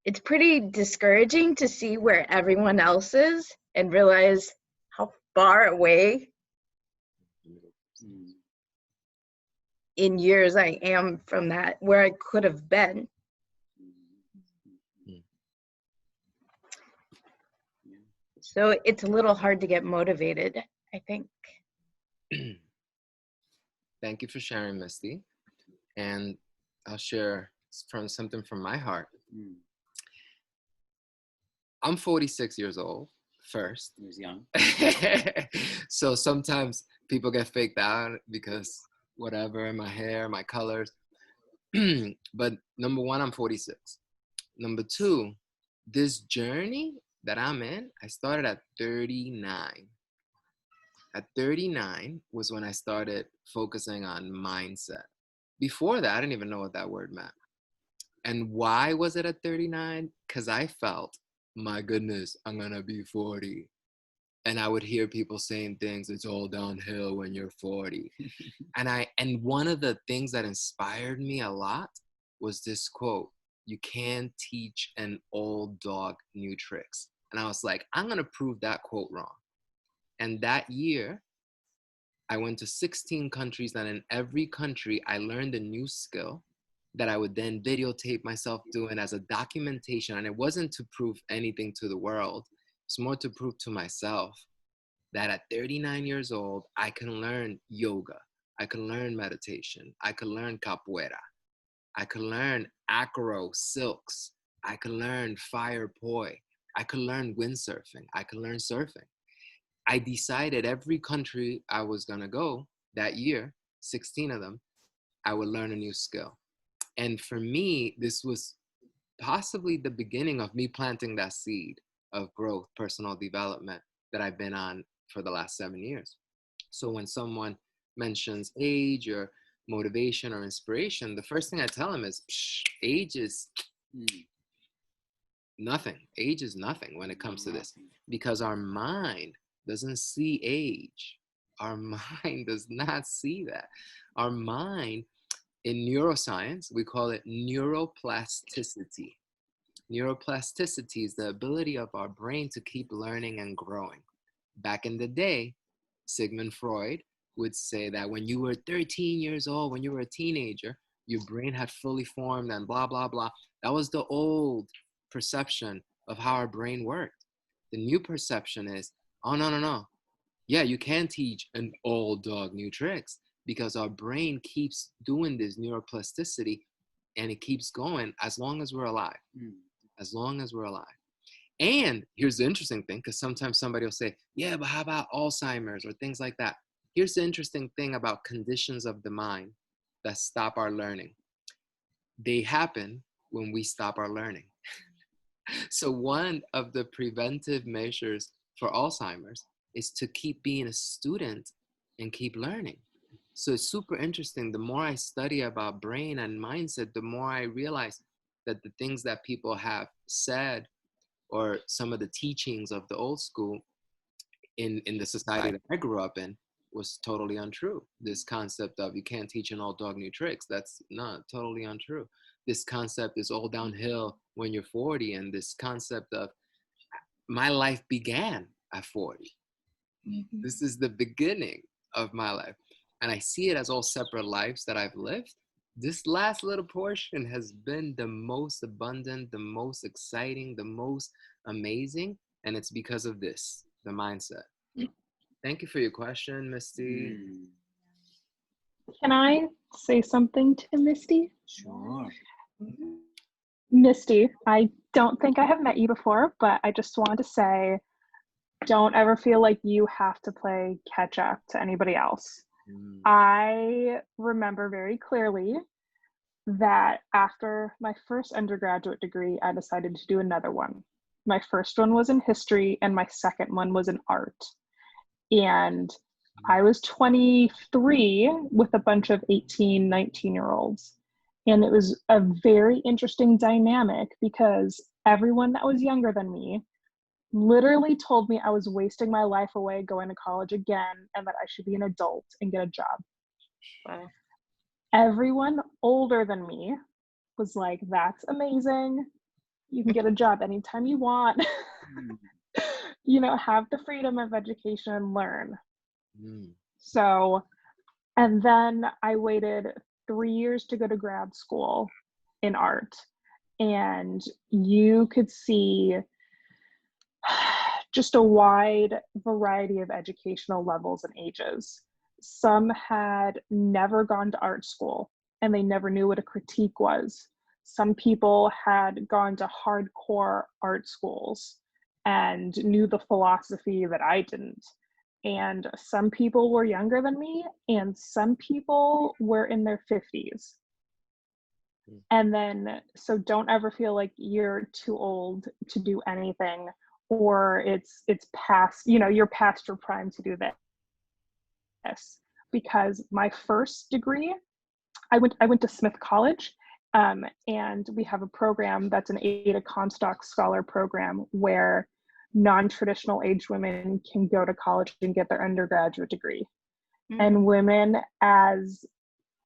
it's pretty discouraging to see where everyone else is and realize how far away in years I am from that, where I could have been. So it's a little hard to get motivated, I think. Thank you for sharing, Misty. And I'll share something from my heart. I'm 46 years old, first. He was young. So sometimes people get faked out because whatever, my hair, my colors. But number one, I'm 46. Number two, this journey that I'm in, I started at 39. At 39 was when I started focusing on mindset. Before that, I didn't even know what that word meant. And why was it at 39? Because I felt, my goodness, I'm gonna be 40. And I would hear people saying things, it's all downhill when you're 40. And one of the things that inspired me a lot was this quote, you can't teach an old dog new tricks. And I was like, I'm gonna prove that quote wrong. And that year, I went to 16 countries, and in every country, I learned a new skill that I would then videotape myself doing as a documentation. And it wasn't to prove anything to the world. It's more to prove to myself that at 39 years old, I can learn yoga. I can learn meditation. I can learn capoeira. I can learn acro, silks. I can learn fire poi. I can learn windsurfing. I can learn surfing. I decided every country I was gonna go that year, 16 of them, I would learn a new skill. And for me, this was possibly the beginning of me planting that seed of growth, personal development that I've been on for the last 7 years. So when someone mentions age or motivation or inspiration, the first thing I tell them is, age is nothing. Age is nothing when it comes to this, because our mind doesn't see age. Our mind does not see that. Our mind, in neuroscience, we call it neuroplasticity. Neuroplasticity is the ability of our brain to keep learning and growing. Back in the day, Sigmund Freud would say that when you were 13 years old, when you were a teenager, your brain had fully formed and blah, blah, blah. That was the old perception of how our brain worked. The new perception is, oh, no. Yeah, you can teach an old dog new tricks, because our brain keeps doing this neuroplasticity, and it keeps going as long as we're alive. As long as we're alive. And here's the interesting thing, because sometimes somebody will say, yeah, but how about Alzheimer's or things like that? Here's the interesting thing about conditions of the mind that stop our learning. They happen when we stop our learning. So one of the preventive measures for Alzheimer's is to keep being a student and keep learning. So it's super interesting. The more I study about brain and mindset, the more I realize that the things that people have said, or some of the teachings of the old school in the society that I grew up in, was totally untrue. This concept of you can't teach an old dog new tricks, that's not totally untrue. This concept is all downhill when you're 40, and this concept of my life began at 40. This is the beginning of my life. And I see it as all separate lives that I've lived. This last little portion has been the most abundant, the most exciting, the most amazing. And it's because of this, the mindset. Thank you for your question, Misty. Mm, Can I say something to Misty? sure. Misty, I don't think I have met you before, but I just want to say, don't ever feel like you have to play catch up to anybody else. Mm. I remember very clearly that after my first undergraduate degree, I decided to do another one. My first one was in history, and my second one was in art. And I was 23 with a bunch of 18, 19-year-olds. And it was a very interesting dynamic because everyone that was younger than me literally told me I was wasting my life away going to college again and that I should be an adult and get a job. Wow. Everyone older than me was like, that's amazing. You can get a job anytime you want. Mm, You know, have the freedom of education and learn. Mm. So, and then I waited 3 years to go to grad school in art. And you could see just a wide variety of educational levels and ages. Some had never gone to art school and they never knew what a critique was. Some people had gone to hardcore art schools and knew the philosophy that I didn't. And some people were younger than me, and some people were in their 50s. And then, so don't ever feel like you're too old to do anything, or it's past, you know, you're past your prime to do this. Because my first degree, I went to Smith College, and we have a program that's an Ada Comstock Scholar program where non-traditional age women can go to college and get their undergraduate degree. And women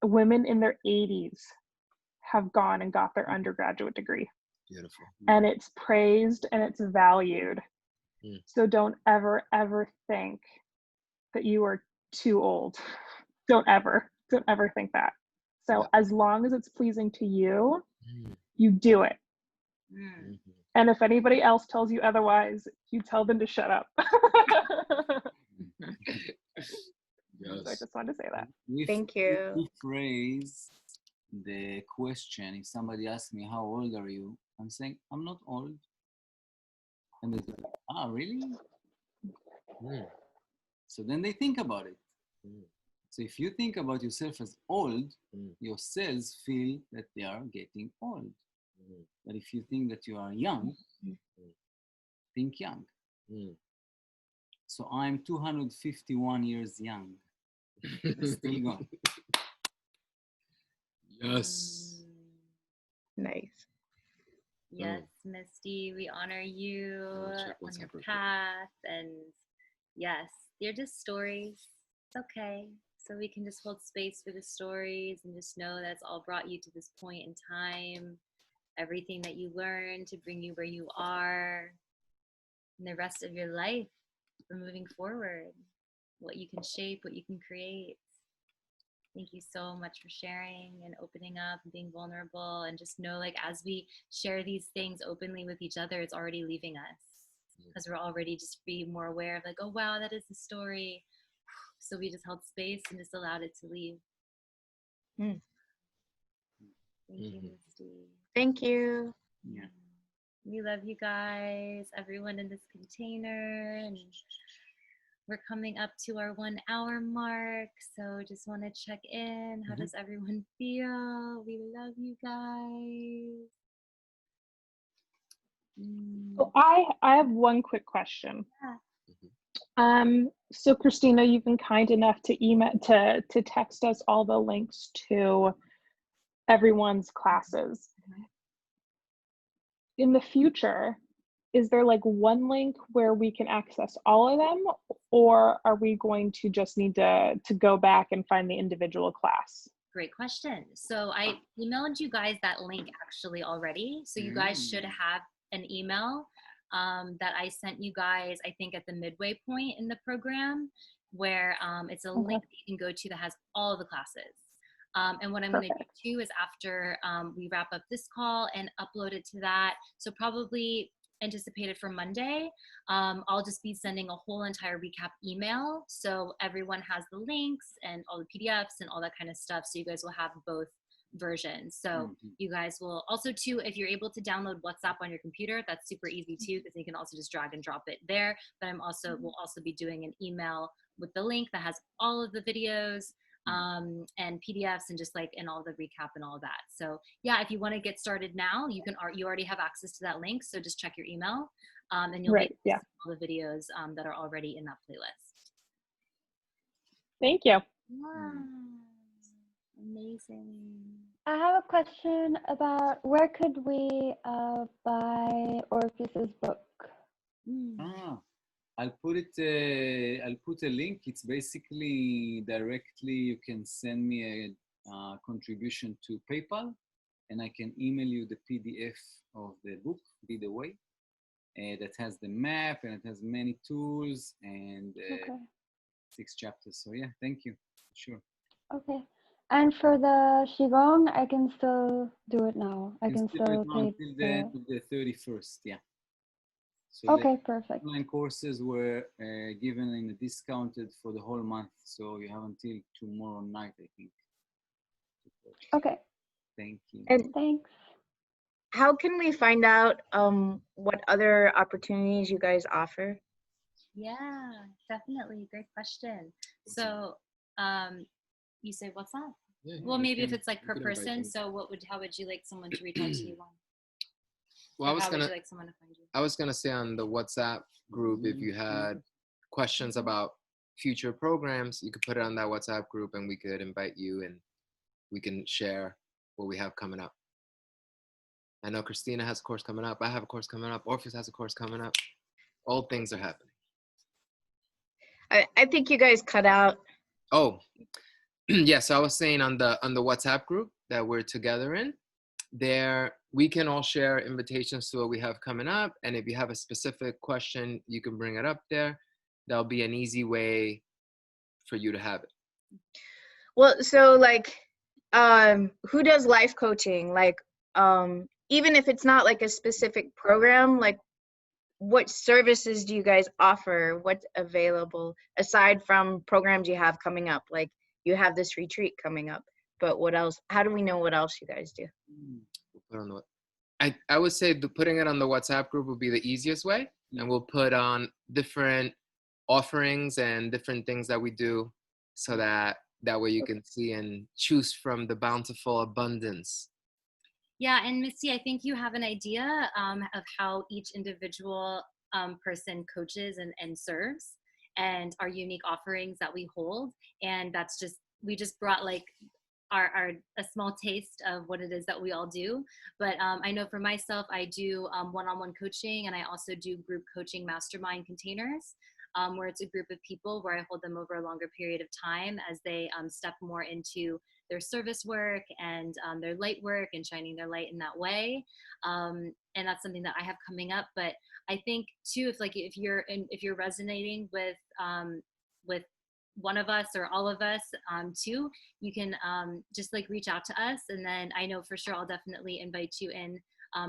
in their 80s have gone and got their undergraduate degree. Beautiful. And it's praised and it's valued. Mm. So don't ever think that you are too old. Don't ever think that. So Yeah. as long as it's pleasing to you, Mm. you do it. Mhm. And if anybody else tells you otherwise, you tell them to shut up. So I Yes. just wanted to say that. Thank you. We phrase the question. If somebody asks me, how old are you? I'm saying, I'm not old. And they go, ah, really? Mm. So then they think about it. Mm. So if you think about yourself as old, Mm. your cells feel that they are getting old. Mm. But if you think that you are young, think young. Mm. So I'm 251 years young. Still going. Yes. Nice. Yes, Misty, we honor you I'll check on what's your up real quick. path. And yes, they're just stories. It's okay. So we can just hold space for the stories and just know that's all brought you to this point in time. Everything that you learned to bring you where you are and the rest of your life for moving forward. What you can shape, what you can create. Thank you so much for sharing and opening up and being vulnerable. And just know, like, as we share these things openly with each other, it's already leaving us because we're already just being more aware of, like, oh, wow, that is the story. So we just held space and just allowed it to leave. Mm. Thank you, Mhm. Misty. Thank you. Yeah. We love you guys, everyone in this container. And we're coming up to our 1 hour mark. So just want to check in. How does everyone feel? We love you guys. So I have one quick question. Yeah. So Christina, you've been kind enough to email to text us all the links to everyone's classes. In the future, is there like one link where we can access all of them, or are we going to just need to go back and find the individual class? Great question. So I emailed you guys that link actually already. So you guys should have an email that I sent you guys, I think, at the midway point in the program, where it's a link that you can go to that has all of the classes. And what I'm going to do too is after we wrap up this call and upload it to that. So probably anticipated for Monday. I'll just be sending a whole entire recap email. So everyone has the links and all the PDFs and all that kind of stuff. So you guys will have both versions. So you guys will also too, if you're able to download WhatsApp on your computer, that's super easy too, because you can also just drag and drop it there. But we'll also be doing an email with the link that has all of the videos and PDFs and just like and all the recap and all that. So yeah, if you want to get started now, you already have access to that link. So just check your email and you'll get all the videos that are already in that playlist. Thank you. Wow. Amazing. I have a question about where could we buy Orpheus's book? I'll put a link. It's basically directly, you can send me a contribution to PayPal and I can email you the PDF of the book, Be the Way, that has the map and it has many tools and 6 chapters. So yeah, thank you. Sure. Okay. And for the Qigong, I can still do it now. I can still pay until the end of the 31st, yeah. So okay, perfect. Online courses were given in a discounted for the whole month, so you have until tomorrow night, I think. Okay. Thank you. And thanks. How can we find out what other opportunities you guys offer? Yeah, definitely. Great question. So, you say what's up? Yeah, well, maybe if it's like per person. So, how would you like someone to reach out to you on? Well, how would you like someone to find you? I was gonna say on the WhatsApp group, if you had questions about future programs, you could put it on that WhatsApp group, and we could invite you, and we can share what we have coming up. I know Christina has a course coming up. I have a course coming up. Orpheus has a course coming up. All things are happening. I think you guys cut out. Oh, yes. I was saying on the WhatsApp group that we're together in, there we can all share invitations to what we have coming up. And if you have a specific question, you can bring it up there. That'll be an easy way for you to have it. Well, so like, who does life coaching? Like, even if it's not like a specific program, like what services do you guys offer? What's available aside from programs you have coming up? Like you have this retreat coming up, but what else? How do we know what else you guys do? We'll put on I would say putting it on the WhatsApp group would be the easiest way. And we'll put on different offerings and different things that we do so that way you can see and choose from the bountiful abundance. Yeah, and Misty, I think you have an idea of how each individual person coaches and serves, and our unique offerings that we hold. And that's we just brought like a small taste of what it is that we all do. But I know for myself, I do one-on-one coaching, and I also do group coaching mastermind containers, where it's a group of people where I hold them over a longer period of time as they step more into their service work and their light work and shining their light in that way. And that's something that I have coming up. But I think too, if you're resonating with one of us or all of us too, you can just like reach out to us. And then I know for sure I'll definitely invite you in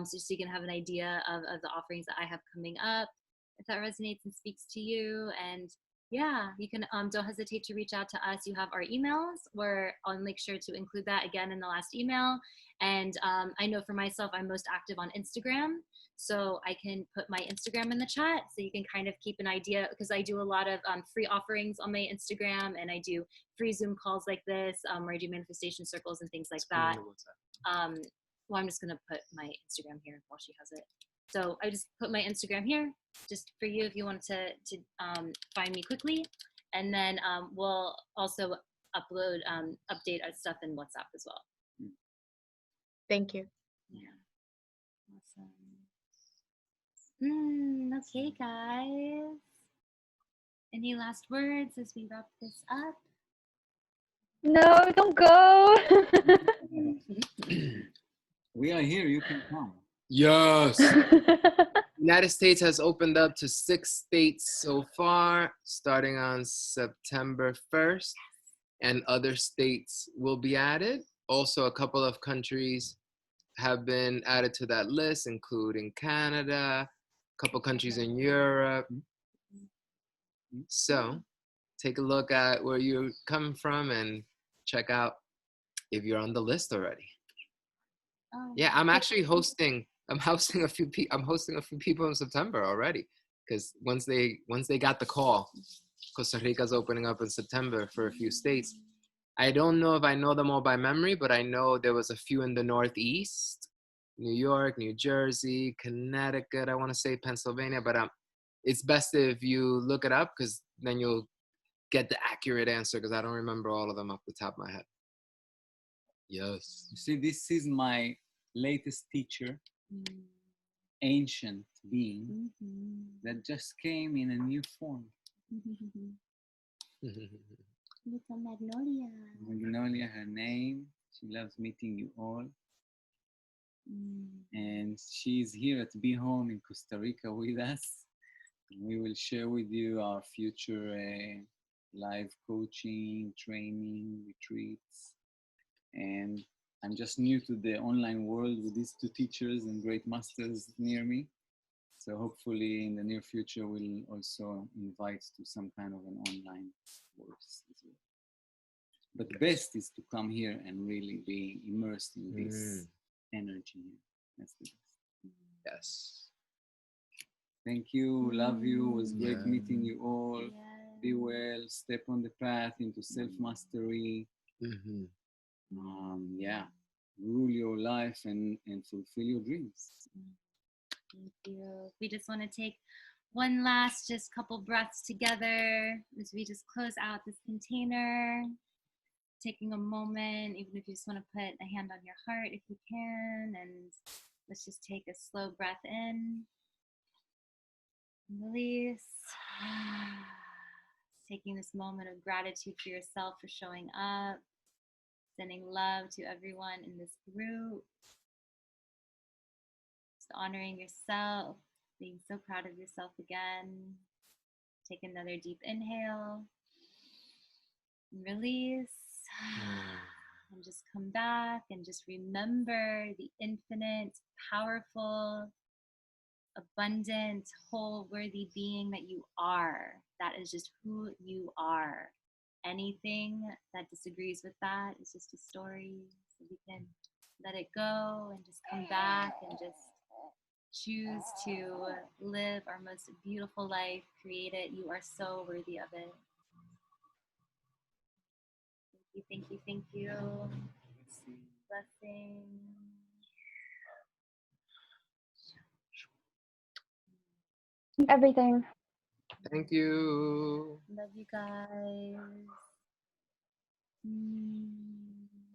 so you can have an idea of the offerings that I have coming up, if that resonates and speaks to you. And yeah, you can don't hesitate to reach out to us. You have our emails, where I'll make sure to include that again in the last email. And I know for myself, I'm most active on Instagram, so I can put my Instagram in the chat so you can kind of keep an idea, because I do a lot of free offerings on my Instagram, and I do free Zoom calls like this where I do manifestation circles and things like that. Well, I'm just gonna put my Instagram here while she has it. So I just put my Instagram here, just for you if you want to find me quickly. And then we'll also upload, update our stuff in WhatsApp as well. Thank you. Yeah, awesome. Okay, guys. Any last words as we wrap this up? No, don't go. We are here, you can come. Yes. United States has opened up to 6 states so far, starting on September 1st, and other states will be added. Also, a couple of countries have been added to that list, including Canada, couple countries in Europe. So take a look at where you're coming from and check out if you're on the list already. Oh, Yeah, I'm actually hosting. I'm hosting a few people in September already, because once they got the call, Costa Rica's opening up in September for a few states. I don't know if I know them all by memory, but I know there was a few in the Northeast, New York, New Jersey, Connecticut. I want to say Pennsylvania, but it's best if you look it up, because then you'll get the accurate answer, because I don't remember all of them off the top of my head. Yes. You see, this is my latest teacher, ancient being that just came in a new form. Little Magnolia. Magnolia, her name. She loves meeting you all. And she's here at Be Home in Costa Rica with us. We will share with you our future live coaching, training, retreats. And I'm just new to the online world with these two teachers and great masters near me. So hopefully in the near future, we'll also invite to some kind of an online course as well. But the best is to come here and really be immersed in this energy. That's the best. Yes. Thank you. Love you. It was great meeting you all. Yes. Be well. Step on the path into self-mastery. Rule your life and fulfill your dreams. Thank you. We just want to take one last just couple breaths together as we just close out this container. Taking a moment, even if you just want to put a hand on your heart if you can, and let's just take a slow breath in. Release. Taking this moment of gratitude for yourself for showing up. Sending love to everyone in this group. Just honoring yourself, being so proud of yourself again. Take another deep inhale. And release. And just come back and just remember the infinite, powerful, abundant, whole, worthy being that you are. That is just who you are. Anything that disagrees with that is just a story. So we can let it go and just come back and just choose to live our most beautiful life, create it. You are so worthy of it. Thank you, thank you, thank you. Blessing. Everything. Thank you. Love you guys.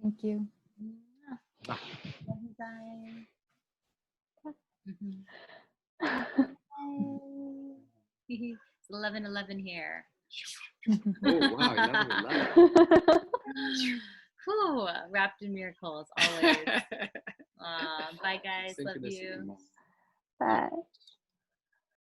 Thank you. Love you guys. It's 11:11 here. Oh wow, 11. Whew, wrapped in miracles always. Bye guys, love you. Synchronicity. Bye.